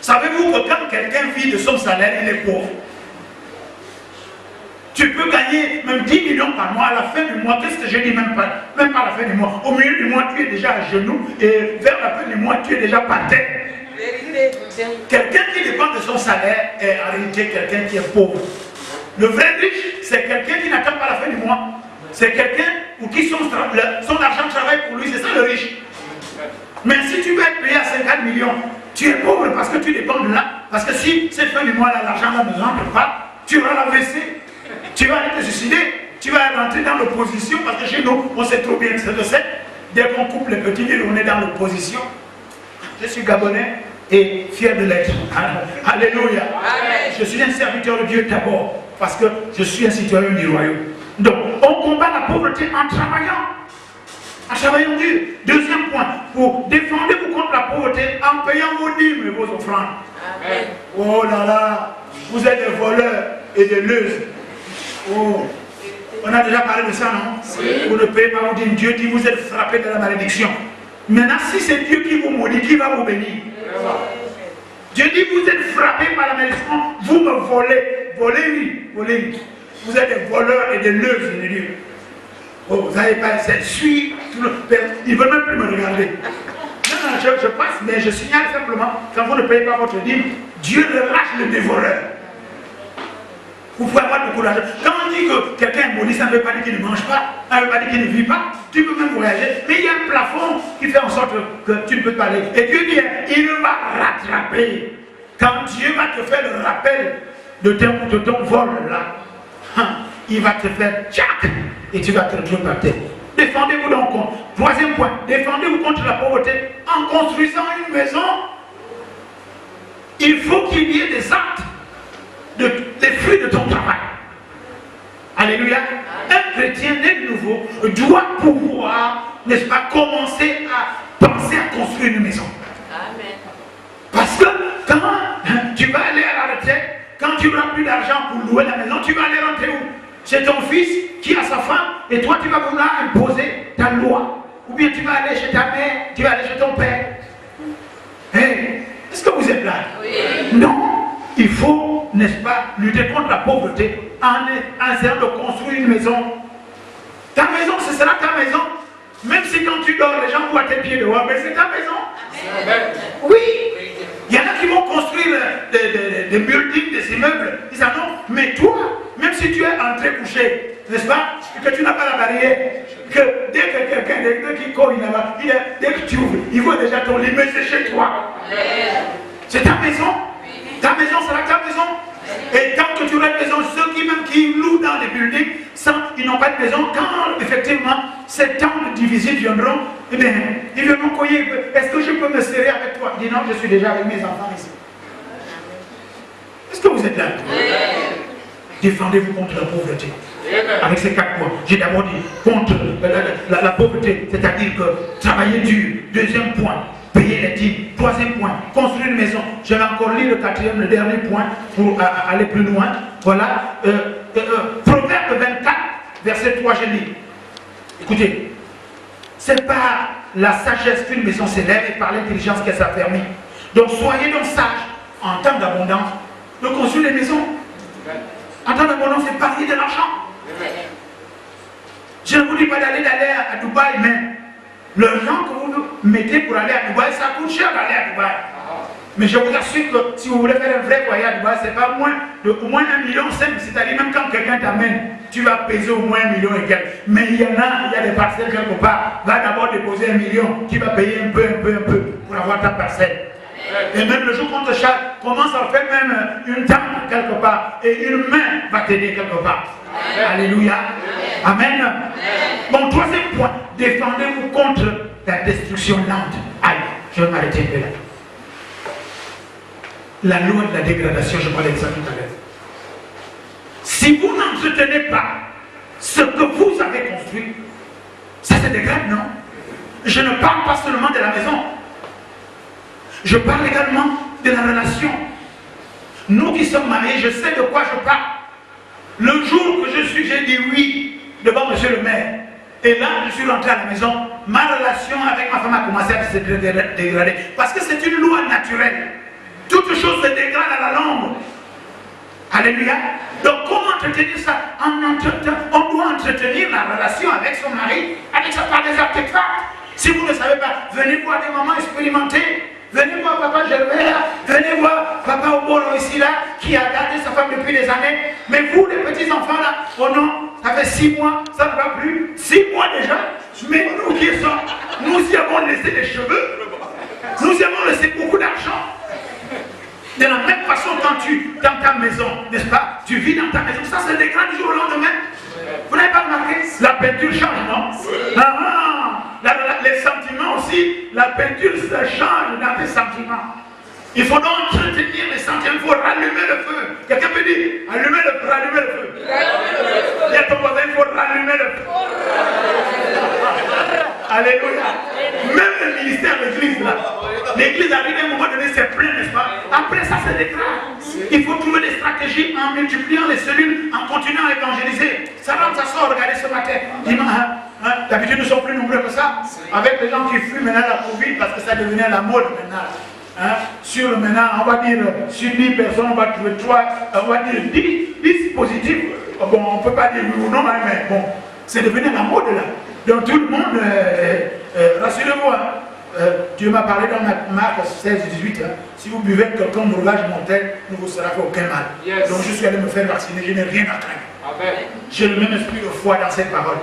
Savez-vous que quand quelqu'un vit de son salaire, il est pauvre? Tu peux gagner même 10 millions par mois à la fin du mois. Qu'est-ce que je dis? Même pas à la fin du mois. Au milieu du mois, tu es déjà à genoux et vers la fin du mois, tu es déjà par terre. Quelqu'un qui dépend de son salaire est en réalité quelqu'un qui est pauvre. Le vrai riche, c'est quelqu'un qui n'attend pas la fin du mois. C'est quelqu'un pour qui son argent travaille pour lui. C'est ça le riche. Mais si tu veux être payé à 50 millions, tu es pauvre parce que tu dépends de là. Parce que si cette fin du mois, là, l'argent ne rentre pas, tu vas la baisser. Tu vas aller te suicider. Tu vas rentrer dans l'opposition. Parce que chez nous, on sait trop bien que c'est le 7. Dès qu'on coupe les petits villes, on est dans l'opposition. Je suis gabonais et fier de l'être. Alléluia. Amen. Je suis un serviteur de Dieu d'abord. Parce que je suis un citoyen du royaume. Donc, on combat la pauvreté en travaillant. En travaillant dur. Deuxième point, vous défendez-vous contre la pauvreté en payant vos dîmes et vos offrandes. Amen. Oh là là, vous êtes des voleurs et des leuses. Oh, on a déjà parlé de ça, non? Oui. Vous ne payez pas vos dîmes. Dieu dit vous êtes frappés de la malédiction. Maintenant, si c'est Dieu qui vous maudit, qui va vous bénir? Dieu dit vous êtes frappés par la malédiction, vous me volez. Volez-lui. Vous êtes des voleurs et des leuses de Dieu. Oh, vous n'avez pas essayé de suivre tout le père. Ils ne veulent même plus me regarder. Non, je passe, mais je signale simplement, quand vous ne payez pas votre dîme, Dieu relâche le dévoreur. Vous pouvez avoir beaucoup d'argent. Quand on dit que quelqu'un est maudit, ça ne veut pas dire qu'il ne mange pas, ça ne veut pas dire qu'il ne vit pas. Tu peux même voyager, mais il y a un plafond qui fait en sorte que tu ne peux pas aller. Et Dieu dit, il va rattraper. Quand Dieu va te faire le rappel de ton vol là, il va te faire tchac et tu vas te retrouver par terre. Défendez-vous donc contre. Troisième point, défendez-vous contre la pauvreté en construisant une maison. Il faut qu'il y ait des actes, des fruits de ton travail. Alléluia. Un chrétien né de nouveau doit pouvoir, n'est-ce pas, commencer à penser à construire une maison. Amen. Parce que quand tu vas aller à la retraite, quand tu n'auras plus d'argent pour louer la maison, tu vas aller rentrer où? C'est ton fils qui a sa femme et toi tu vas vouloir imposer ta loi. ou bien tu vas aller chez ta mère, tu vas aller chez ton père. Est-ce que vous êtes là? Oui. Non. Il faut, n'est-ce pas, lutter contre la pauvreté en essayant de construire une maison. Ta maison, ce sera ta maison. Même si quand tu dors, les gens voient tes pieds dehors, mais c'est ta maison. Amen. Oui. Il y en a qui vont construire des buildings, des immeubles. Ils disent ah non, mais toi, même si tu es entré couché, n'est-ce pas, que tu n'as pas la barrière, que dès que quelqu'un, dès qu'il cogne là-bas, dès que tu ouvres, il voit déjà ton lit, mais c'est chez toi. C'est ta maison. Ta maison sera ta maison. Et tant que tu auras une maison, ceux qui louent dans les buildings, ils n'ont pas de maison, quand effectivement ces temps de diviser viendront, eh bien, ils viendront cogner. Est-ce que je peux me serrer avec toi? Il dit non, je suis déjà avec mes enfants ici. Est-ce que vous êtes là? Défendez-vous contre la pauvreté. Avec ces 4 points. J'ai d'abord dit contre la pauvreté, c'est-à-dire que travailler dur. Deuxième point, payer les dîmes. Troisième point, construire une maison. Je vais encore lire le quatrième, le dernier point pour aller plus loin. Voilà. Proverbe 24, verset 3, je lis. Écoutez, c'est par la sagesse qu'une maison s'élève et par l'intelligence qu'elle s'affermit. Donc soyez donc sages en temps d'abondance de construire des maisons. En temps d'abondance, c'est parier de l'argent. Je ne vous dis pas d'aller à Dubaï, mais l'argent que vous mettez pour aller à Dubaï, ça coûte cher d'aller à Dubaï. Mais je vous assure que si vous voulez faire un vrai voyage à Dubaï, c'est pas moins de au moins 1,5 million. C'est-à-dire même quand quelqu'un t'amène, tu vas peser au moins 1,5 million. Mais il y a des parcelles quelque part. Va d'abord déposer 1 million, tu vas payer un peu pour avoir ta parcelle. Et même le jour qu'on te charge, commence à faire même une table quelque part. Et une main va t'aider quelque part. Amen. Alléluia. Amen. Amen. Bon, troisième point, défendez-vous contre la destruction lente. Aïe, je vais m'arrêter un peu là. La loi de la dégradation, je parlais de ça tout à l'heure. Si vous n'entretenez pas ce que vous avez construit, ça se dégrade, non? Je ne parle pas seulement de la maison. Je parle également de la relation. Nous qui sommes mariés, je sais de quoi je parle. Le jour que j'ai dit oui devant monsieur le maire, et là je suis rentré à la maison, ma relation avec ma femme a commencé à se dégrader. Parce que c'est une loi naturelle. Toute chose se dégrade à la longue. Alléluia. Donc comment entretenir ça? On doit entretenir la relation avec son mari, avec sa part des artefacts. Si vous ne savez pas, venez voir des mamans expérimentées. Venez voir papa Gervais là, venez voir papa Obolo ici là, qui a gardé sa femme depuis des années. Mais vous les petits enfants là, oh non, ça fait 6 mois, ça ne va plus. 6 mois déjà. Mais nous qui sommes, nous y avons laissé les cheveux, nous y avons laissé beaucoup d'argent. De la même façon, quand tu, dans ta maison, n'est-ce pas, tu vis dans ta maison, ça se dégrade du jour au lendemain. Vous n'avez pas remarqué? La peinture change, non? Les sentiments aussi, la peinture se change dans tes sentiments. Il faut donc entretenir les sentiments, il faut rallumer le feu. Quelqu'un peut dire, rallumer le feu. Il y a ton voisin, il faut rallumer le feu. Alléluia. Même le ministère de l'église là, l'église arrive à un moment donné, c'est plein, n'est-ce pas? Après ça se dégrade. Il faut trouver des stratégies en multipliant les cellules, en continuant à évangéliser. Ça rentre, ça sort, regardez ce matin. D'habitude nous sommes plus nombreux que ça. Avec les gens qui fuient maintenant la Covid, parce que ça devenait la mode maintenant. Maintenant, on va dire, sur 10 personnes, on va trouver 3, on va dire 10 positifs. Bon, on ne peut pas dire oui ou non, mais bon, c'est devenu la mode là. Donc tout le monde, rassurez-vous, Dieu m'a parlé dans Marc 16-18, si vous buvez quelqu'un breuvage mortel, ne vous sera fait aucun mal. Yes. Donc je suis allé me faire vacciner, je n'ai rien à craindre. J'ai le même esprit de foi dans cette parole.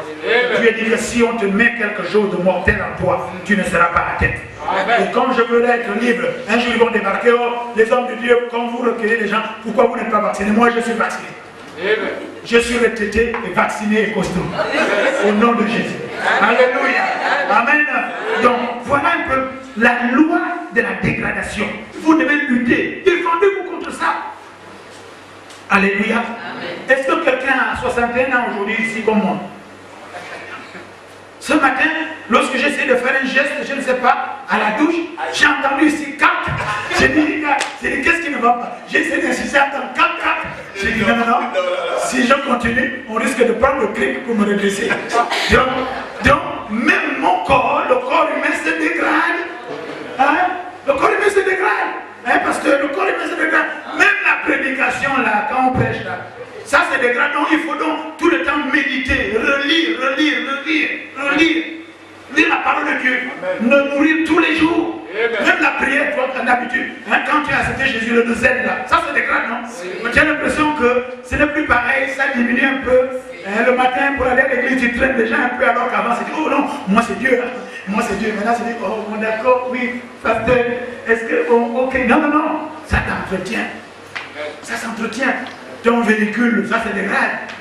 Dieu a dit que si on te met quelque chose de mortel en toi, tu ne seras pas atteint. Et comme je veux être libre, un jour ils vont débarquer, les hommes de Dieu, quand vous recueillez les gens, pourquoi vous n'êtes pas vacciné? Moi je suis vacciné. Je suis retraité et vacciné et costaud. Au nom de Jésus. Alléluia. Amen. Donc, voilà un peu la loi de la dégradation. Vous devez lutter. Défendez-vous contre ça. Alléluia. Est-ce que quelqu'un a 61 ans aujourd'hui ici comme moi? Ce matin, lorsque j'essaie de faire un geste, je ne sais pas, à la douche, j'ai entendu ici 4. J'ai dit, qu'est-ce qui ne va pas? J'ai essayé d'insister à entendre 4. J'ai dit, non. Si je continue, on risque de prendre le clic pour me redresser. Donc, même mon corps Hein, parce que le corps humain se dégrade. Même la prédication là, quand on prêche là, ça se dégrade. Donc il faut donc tout le temps méditer, relire. Lire la parole de Dieu, nous nourrir tous les jours. Amen. Même la prière, toi, d'habitude, hein, quand tu as accepté Jésus, le zen là, ça se dégrade, non? Mais tu as l'impression que ce n'est plus pareil, ça diminue un peu. Hein, le matin, pour aller à l'église, tu traînes déjà un peu, alors qu'avant, c'était oh non, moi c'est Dieu. Hein. Moi c'est Dieu. Maintenant, c'est dit, oh, bon, d'accord, oui, pasteur, est-ce que, bon, ok, non, ça t'entretient. Ça s'entretient. Ton véhicule, ça se dégrade.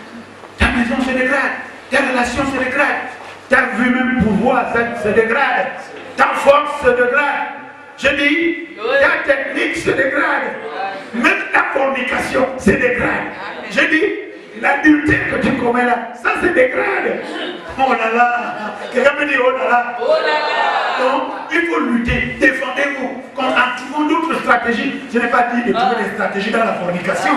Ta maison se dégrade. Ta relation se dégrade. Ta vue même pouvoir se dégrade. Ta force se dégrade. Je dis, ta technique se dégrade. Même ta fornication se dégrade. Je dis, l'adultère que tu commets là, ça se dégrade. Oh là là. Quelqu'un me dit, oh là là. Donc, il faut lutter. Défendez-vous. En trouvant d'autres stratégies. Je n'ai pas dit de trouver des stratégies dans la fornication.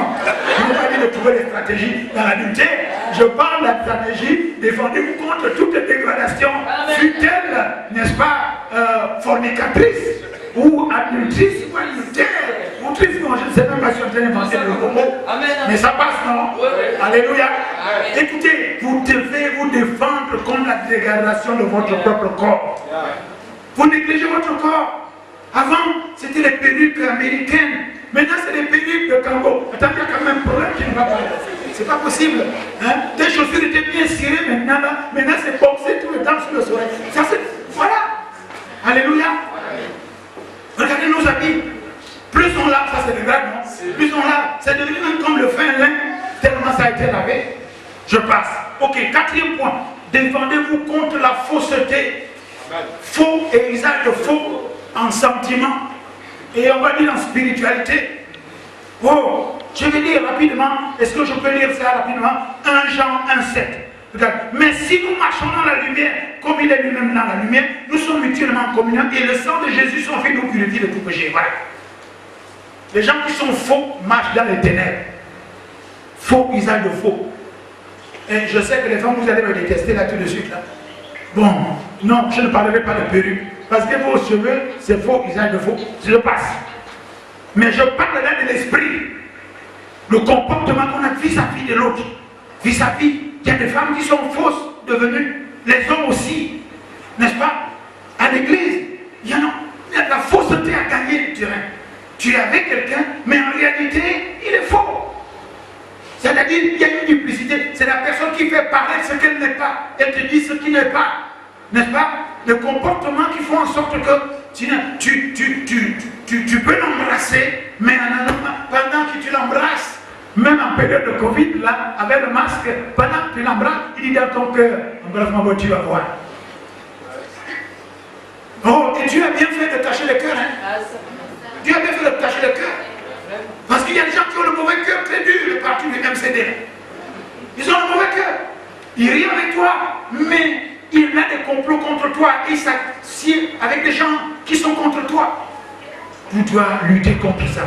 Je n'ai pas dit de trouver des stratégies dans l'adultère. Je parle de la stratégie. Défendez-vous contre toute dégradation. Fut-elle, n'est-ce pas, fornicatrice ou adultrice ou adultère ou triste. Je ne sais même pas si on peut inventer le mot. Mais ça passe, non? Alléluia. Écoutez, vous devez vous défendre contre la dégradation de votre propre corps. Vous négligez votre corps. Avant, c'était les perruques américaines. Maintenant, c'est les perruques de Congo. Attends, il y a quand même un problème qui ne va pas. C'est pas possible. Hein? Des chaussures étaient bien cirées maintenant. Maintenant, c'est boxé tout le temps sur le soleil. Ça, c'est... Voilà. Alléluia. Regardez nos habits. Plus on lave, ça se dégrade, non? Plus on lave, c'est devenu même comme le fin lin, tellement ça a été lavé. Je passe. Ok, quatrième point. Défendez-vous contre la fausseté. Faux et usage de faux en sentiment. Et on va dire en spiritualité. Oh, je vais lire rapidement. Est-ce que je peux lire ça rapidement? 1 Jean 1,7. Regarde. Mais si nous marchons dans la lumière, comme il est lui-même dans la lumière, nous sommes mutuellement en communion et le sang de Jésus sont fait nous purifier de tout péché. Voilà. Les gens qui sont faux marchent dans les ténèbres. Faux, usage de faux. Et je sais que les femmes, vous allez me détester là tout de suite. Là. Bon, non, je ne parlerai pas de perruque. Parce que vos cheveux, c'est faux, usage de faux. Je passe. Mais je parle là de l'esprit. Le comportement qu'on a vis-à-vis de l'autre. Vis-à-vis, il y a des femmes qui sont fausses devenues. Les hommes aussi. N'est-ce pas? À l'église, il y a la fausseté à gagner le terrain. Tu es avec quelqu'un, mais en réalité, il est faux. C'est-à-dire, il y a une duplicité. C'est la personne qui fait paraître ce qu'elle n'est pas. Elle te dit ce qui n'est pas. N'est-ce pas? Le comportement qui font en sorte que tu peux l'embrasser, mais pendant que tu l'embrasses, même en période de Covid, là, avec le masque, pendant que tu l'embrasses, il dit dans ton cœur, embrasse-moi, tu vas voir. Oh, et Dieu a bien fait de cacher le cœur, hein? Dieu a bien fait de cacher le cœur. Parce qu'il y a des gens qui ont le mauvais cœur très dur, le parti du MCD. Ils ont le mauvais cœur. Ils rient avec toi, mais il a des complots contre toi. Et ça s'assied avec des gens qui sont contre toi. Tu dois lutter contre ça.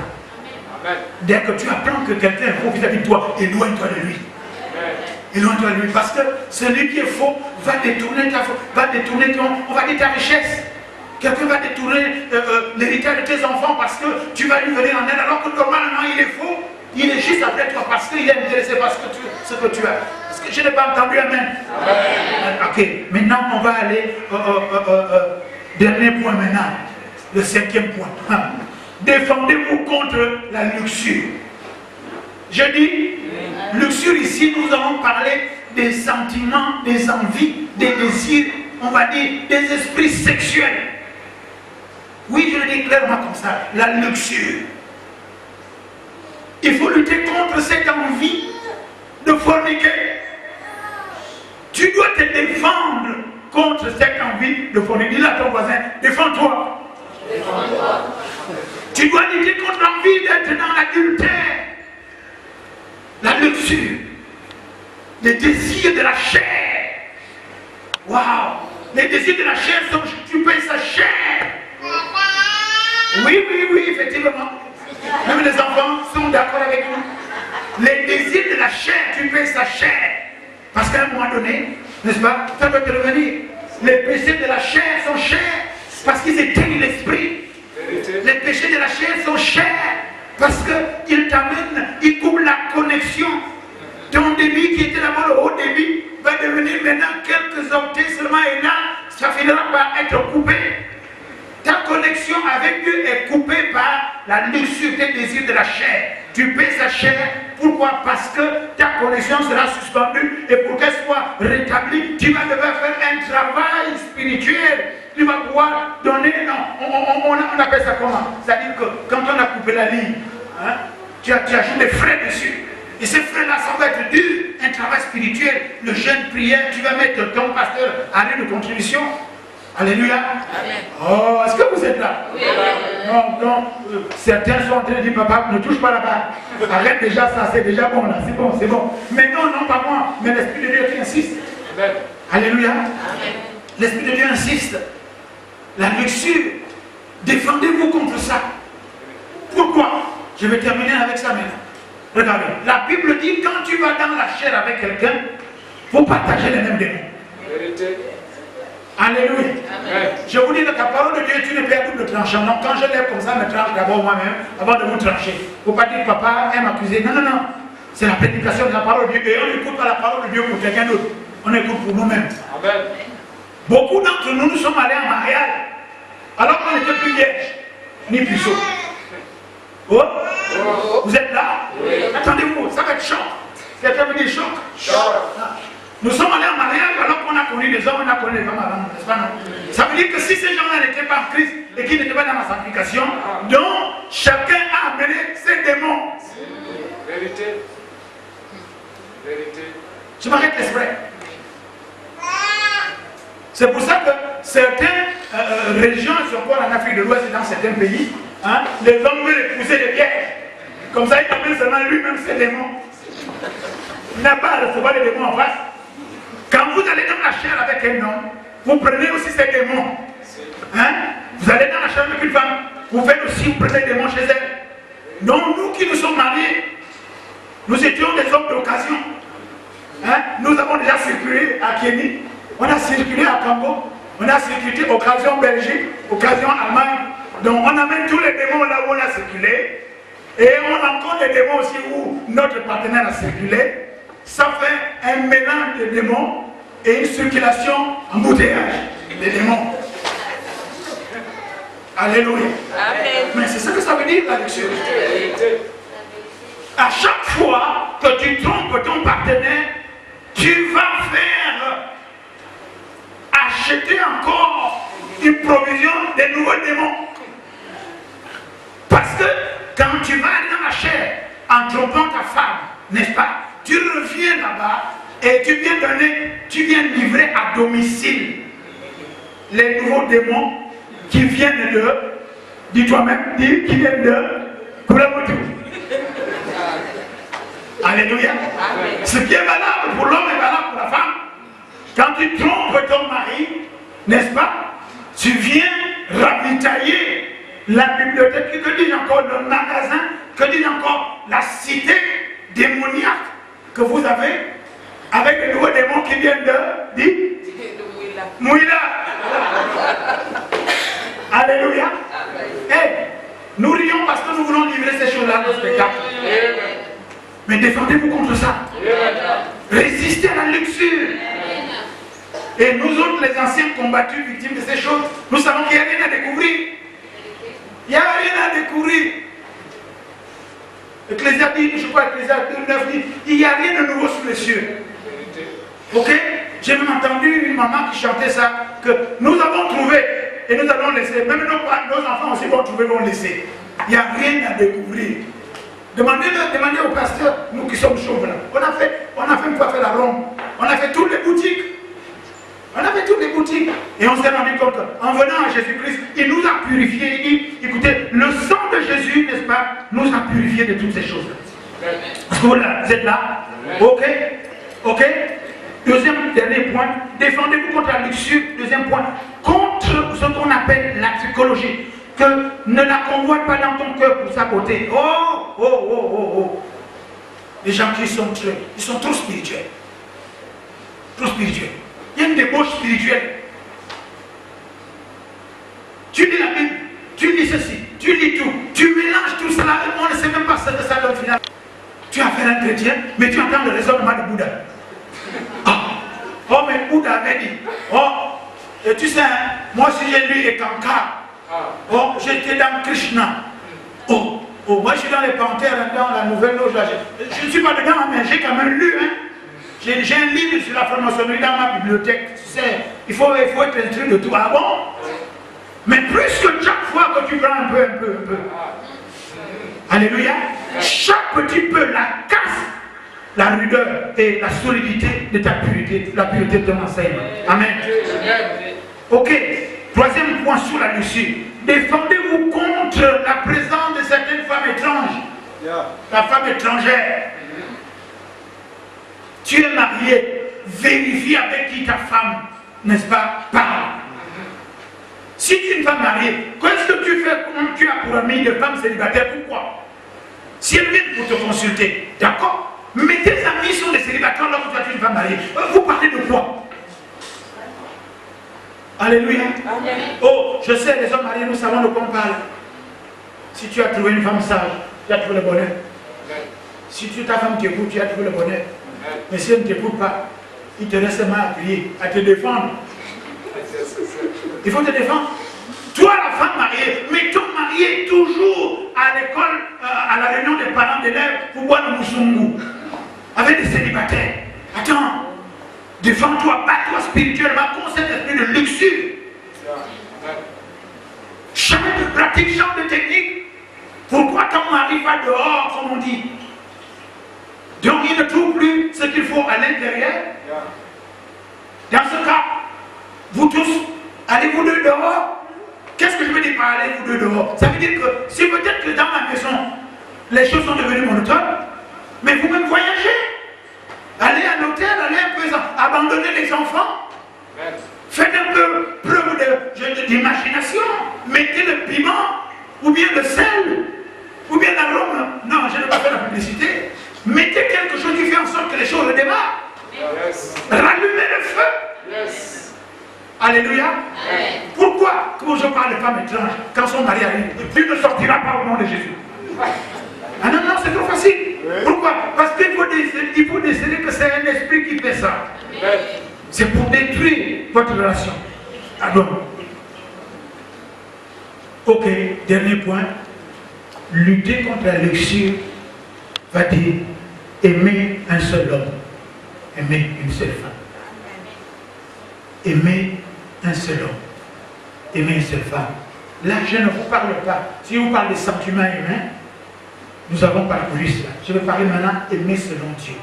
Dès que tu apprends que quelqu'un est faux vis-à-vis de toi, éloigne-toi de lui. Éloigne-toi de lui. Parce que celui qui est faux va détourner ta faute, va détourner on va dire ta richesse. Quelqu'un va détourner l'héritage de tes enfants parce que tu vas lui venir en aide alors que normalement il est faux. Il est juste après toi parce qu'il est intéressé par ce que tu as. Parce que je n'ai pas entendu amen. Ok, maintenant on va aller dernier point maintenant. Le 5e point. Défendez-vous contre la luxure. Je dis, luxure ici, nous allons parler des sentiments, des envies, des désirs, on va dire des esprits sexuels. Oui, je le dis clairement comme ça, la luxure. Il faut lutter contre cette envie de forniquer. Tu dois te défendre contre cette envie de forniquer. Dis à ton voisin, défends-toi. Défends-toi. Tu dois lutter contre l'envie d'être dans l'adultère. La luxure. Les désirs de la chair. Waouh! Les désirs de la chair sont, tu payes sa chair. Oui, effectivement. Même les enfants sont d'accord avec nous. Les désirs de la chair, tu payes sa chair. Parce qu'à un moment donné, n'est-ce pas, ça doit te revenir. Les péchés de la chair sont chers parce qu'ils éteignent l'esprit. Les péchés de la chair sont chers parce qu'ils t'amènent, ils coupent la connexion. Ton débit qui était d'abord le haut débit va devenir maintenant quelques octets seulement et là, ça finira par être coupé. Ta connexion avec Dieu est coupée par la luxure des désirs de la chair. Tu paies sa chair. Pourquoi? Parce que ta connexion sera suspendue et pour qu'elle soit rétablie, tu vas devoir faire un travail spirituel. Tu vas pouvoir donner, non, on appelle ça comment? C'est-à-dire que quand on a coupé la ligne, hein, tu ajoutes des frais dessus. Et ces frais-là, ça va être dur, un travail spirituel, le jeûne, prière, tu vas mettre ton pasteur à lieu de contribution. Alléluia. Amen. Oh, est-ce que vous êtes là? Oui. Non, certains sont en train de dire, papa, ne touche pas là-bas. Arrête déjà ça, c'est déjà bon là, c'est bon. Mais non, pas moi, mais l'Esprit de Dieu qui insiste. Amen. Alléluia. Amen. L'Esprit de Dieu insiste. La luxure, défendez-vous contre ça. Pourquoi? Je vais terminer avec ça maintenant. Regardez, la Bible dit, quand tu vas dans la chair avec quelqu'un, il faut partager les mêmes démons. Vérité. Alléluia. Amen. Je vous dis que la parole de Dieu est une pierre double tranchant. Donc quand je lève comme ça, je me tranche d'abord moi-même avant de vous trancher. Il ne faut pas dire papa aime accuser. Non. C'est la prédication de la parole de Dieu. Et on n'écoute pas la parole de Dieu pour quelqu'un d'autre. On écoute pour nous-mêmes. Amen. Beaucoup d'entre nous, nous sommes allés en mariage alors qu'on n'était plus vierge, ni puceau. Oh. Vous êtes là? Oui. Attendez-vous, ça va être choc. Quelqu'un me dit choc? Choc. Nous sommes allés en mariage alors qu'on a connu les hommes, on a connu les femmes avant, n'est-ce pas? Non? Ça veut dire que si ces gens-là n'étaient pas en Christ et qu'ils n'étaient pas dans la sanctification, donc chacun a amené ses démons. Vérité. Je m'arrête l'esprit. C'est pour ça que certaines régions, surtout en Afrique de l'Ouest et dans certains pays, hein, les hommes veulent épouser les vierges. Comme ça, il appelle seulement lui-même ses démons. Il n'a pas à recevoir les démons en face. Quand vous allez dans la chair avec un homme, vous prenez aussi ses démons. Hein? Vous allez dans la chair avec une femme, vous faites aussi, vous prenez des démons chez elle. Donc nous qui nous sommes mariés, nous étions des hommes d'occasion. Hein? Nous avons déjà circulé à Kenya, on a circulé à Congo, on a circulé occasion Belgique, occasion Allemagne. Donc on amène tous les démons là où on a circulé. Et on a encore des démons aussi où notre partenaire a circulé. Ça fait un mélange de démons et une circulation en bouteillage des démons. Alléluia. Amen. Mais c'est ça que ça veut dire la lecture. À chaque fois que tu trompes ton partenaire, tu vas faire acheter encore une provision de nouveaux démons. Parce que quand tu vas dans la chair en trompant ta femme, n'est-ce pas? Tu reviens là-bas et tu viens livrer à domicile les nouveaux démons qui viennent dis toi-même, qui viennent de Koulamoutou. Alléluia. Amen. Ce qui est valable pour l'homme est valable pour la femme. Quand tu trompes ton mari, n'est-ce pas? Tu viens ravitailler la bibliothèque, que dis-je encore, le magasin, que dis-je encore, la cité démoniaque que vous avez avec les nouveaux démons qui viennent de Mouila. Alléluia. Hey, nous rions parce que nous voulons livrer ces choses-là dans le spectacle. Mais défendez-vous contre ça. Résistez à la luxure. Et nous autres, les anciens combattus, victimes de ces choses, nous savons qu'il n'y a rien à découvrir. Il n'y a rien à découvrir. Ecclésiaste dit, je crois, Ecclésiaste 9 dit, il n'y a rien de nouveau sous les cieux. Ok? J'ai même entendu une maman qui chantait ça, que nous avons trouvé et nous allons laisser. Même nos enfants aussi vont trouver, vont laisser. Il n'y a rien à découvrir. Demandez au pasteur, nous qui sommes chauves là. On a fait une fois fait la ronde. On a fait toutes les boutiques. Et on s'est rendu compte qu'en venant à Jésus-Christ, il nous a purifiés. Il dit, écoutez, le sang de Jésus, n'est-ce pas, nous a purifiés de toutes ces choses-là. Est-ce que vous êtes là? Ok. Deuxième, dernier point, défendez-vous contre la luxure. Deuxième point, contre ce qu'on appelle la psychologie. Que ne la convoite pas dans ton cœur pour saboter. Oh. Les gens qui sont ils sont trop spirituels. Il y a une débauche spirituelle. Tu lis la Bible, tu lis ceci. tu lis tout, tu mélanges tout cela, on ne sait même pas ce que ça donne finalement. Tu as fait un chrétien, mais tu entends le raisonnement de Bouddha. Oh, mais Bouddha avait dit, oh, et tu sais, hein, moi si j'ai lu Ekankar, oh, j'étais dans Krishna. Oh, moi je suis dans les panthères, dans la nouvelle loge là. Je ne suis pas dedans, mais j'ai quand même lu, hein. J'ai un livre sur la franc-maçonnerie dans ma bibliothèque. Tu sais, il faut être instruit de tout. Ah bon? Mais plus que chaque fois que tu prends un peu. Alléluia. Chaque petit peu la casse la rudeur et la solidité de ta pureté, la pureté de ton enseignement. Amen. Ok. Troisième point sur la luxure. Défendez-vous contre la présence de certaines femmes étranges. La femme étrangère. Tu es marié, vérifie avec qui ta femme, n'est-ce pas, parle. Si tu es une femme mariée, qu'est-ce que tu fais comme tu as pour ami de femmes célibataires? Pourquoi? Si elles viennent pour te consulter, d'accord? Mais tes amis sont des célibataires lorsque tu es une femme mariée. Vous parlez de quoi? Alléluia. Amen. Oh, je sais, les hommes mariés, nous savons de quoi on parle. Si tu as trouvé une femme sage, tu as trouvé le bonheur. Si ta femme t'écoute, tu as trouvé le bonheur. Mais si elle ne t'écoute pas, il te reste seulement à prier, à te défendre. Il faut te défendre. Toi, la femme mariée, mais ton mari est toujours à l'école, à la réunion des parents d'élèves pour boire le moussoungou. Avec des célibataires. Attends, défends-toi, bats-toi spirituellement contre cet esprit de luxure. Change de pratique, change de technique. Pourquoi ton mari va dehors, comme on dit? Donc il ne trouve plus ce qu'il faut à l'intérieur. Dans ce cas, vous tous, allez-vous deux dehors. Qu'est-ce que je veux dire par allez vous deux dehors? Ça veut dire que si peut-être que dans ma maison, les choses sont devenues monotones, mais vous-même voyagez. Allez à l'hôtel, allez un peu, abandonnez les enfants. Faites un peu preuve d'imagination. Mettez le piment, ou bien le sel, ou bien l'arôme. Non, je n'ai pas fait la publicité. Mettez quelque chose qui fait en sorte que les choses redémarrent. Rallumez le feu. Alléluia. Pourquoi quand je parle de femmes étranges, quand son mari arrive, tu ne sortiras pas au nom de Jésus? Ah non, c'est trop facile. Pourquoi? Parce qu'il faut décider que c'est un esprit qui fait ça. C'est pour détruire votre relation. Alors, ok, dernier point. Lutter contre la luxure va dire aimer un seul homme, aimer une seule femme. Aimer un seul homme, aimer une seule femme. Là, je ne vous parle pas. Si vous parlez des sentiments humains, nous avons parcouru cela. Je vais parler maintenant aimer selon Dieu.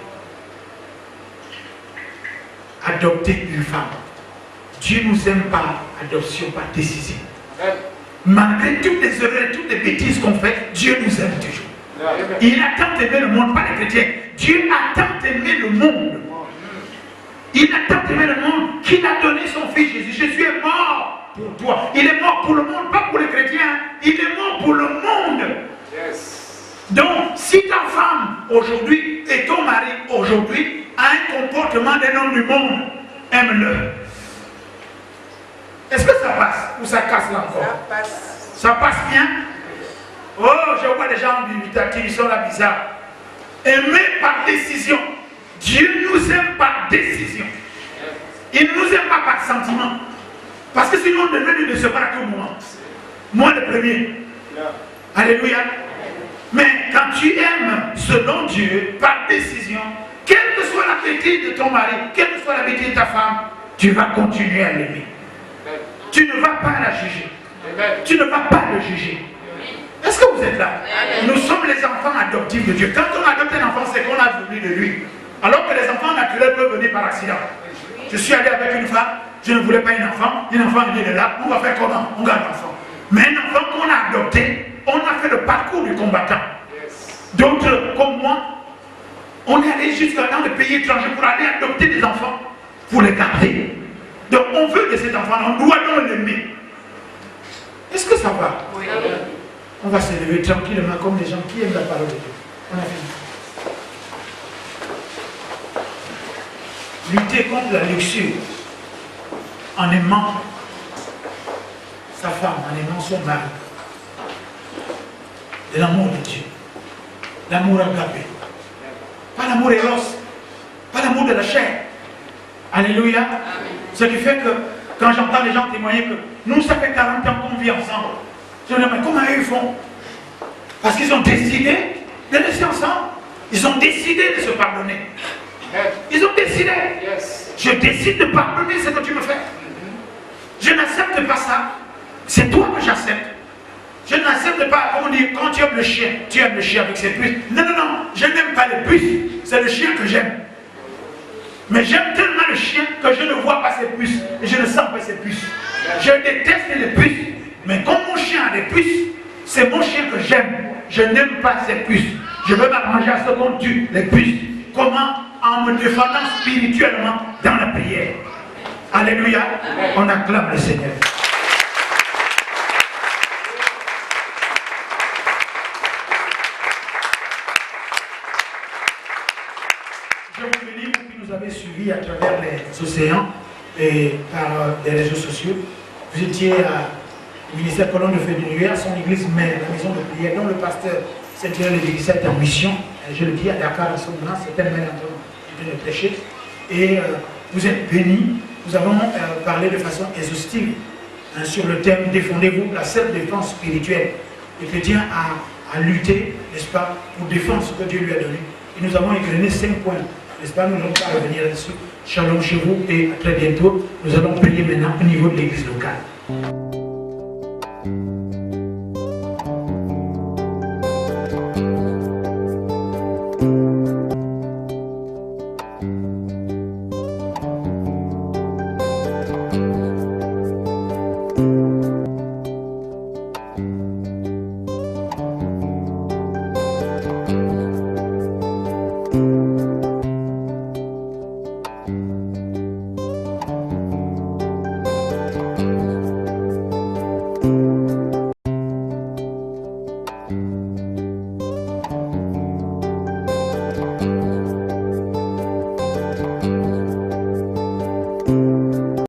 Adopter une femme. Dieu ne nous aime par adoption, par décision. Malgré toutes les erreurs, toutes les bêtises qu'on fait, Dieu nous aime toujours. Il a tant aimé le monde, pas les chrétiens. Dieu a tant aimé le monde. Il a tant aimé le monde qu'il a donné son fils Jésus. Jésus est mort pour toi. Il est mort pour le monde, pas pour les chrétiens. Il est mort pour le monde. Donc, si ta femme aujourd'hui et ton mari aujourd'hui a un comportement d'un homme du monde, aime-le. Est-ce que ça passe ou ça casse là encore? Ça passe. Ça passe bien? Oh, je vois des gens dubitatifs, ils sont là bizarres. Aimer par décision. Dieu nous aime par décision. Il ne nous aime pas par sentiment. Parce que sinon on devrait nous décevoir à tout moment. Moi le premier. Alléluia. Mais quand tu aimes selon Dieu, par décision, quelle que soit la bêtise de ton mari, quelle que soit la bêtise de ta femme, tu vas continuer à l'aimer. Tu ne vas pas la juger. Tu ne vas pas le juger. Est-ce que vous êtes là? Nous sommes les enfants adoptifs de Dieu. Quand on adopte un enfant, c'est qu'on a voulu de lui. Alors que les enfants naturels peuvent venir par accident. Je suis allé avec une femme, je ne voulais pas un enfant est venu de là, on va faire comment? On garde l'enfant. Mais un enfant qu'on a adopté, on a fait le parcours du combattant. D'autres, comme moi, on est allé jusqu'à dans les pays étrangers pour aller adopter des enfants, pour les garder. Donc on veut de ces enfants, on doit donc l'aimer. Est-ce que ça va? Oui. On va se lever tranquillement comme les gens qui aiment la parole de Dieu. On a fini. Lutter contre la luxure en aimant sa femme, en aimant son mari. de l'amour de Dieu. L'amour agapé. Pas l'amour éros. Pas l'amour de la chair. Alléluia. Amen. Ce qui fait que quand j'entends les gens témoigner que nous, ça fait 40 ans qu'on vit ensemble. Je me dis, mais comment ils font? Parce qu'ils ont décidé de rester ensemble. Ils ont décidé de se pardonner. Ils ont décidé. Je décide de pardonner ce que tu me fais. Je n'accepte pas ça. C'est toi que j'accepte. Je n'accepte pas, comme on dit, quand tu aimes le chien avec ses puces. Non, non, non, je n'aime pas les puces. C'est le chien que j'aime. Mais j'aime tellement le chien que je ne vois pas ses puces. Et je ne sens pas ses puces. Je déteste les puces. Mais comme mon chien a des puces, c'est mon chien que j'aime. Je n'aime pas ses puces. Je veux m'arranger à ce qu'on tue les puces. Comment? En me défendant spirituellement dans la prière. Alléluia. On acclame le Seigneur. Je vous bénis pour qui nous avez suivis à travers les océans et par les réseaux sociaux. Vous étiez au ministère Colonne de Feu du Nuer, à son église mère, la maison de prière, dont le pasteur Saint-Thierry l'église est en mission. Je le dis à Dakar en ce moment, c'est tellement en train de prêcher. Et vous êtes bénis. Nous avons parlé de façon exhaustive sur le thème défendez-vous, la seule défense spirituelle. Le chrétien a lutté, n'est-ce pas, pour défendre ce que Dieu lui a donné. Et nous avons égrené 5 points, n'est-ce pas, nous n'allons pas revenir là-dessus. Shalom chez vous et à très bientôt. Nous allons prier maintenant au niveau de l'église locale. Thank you.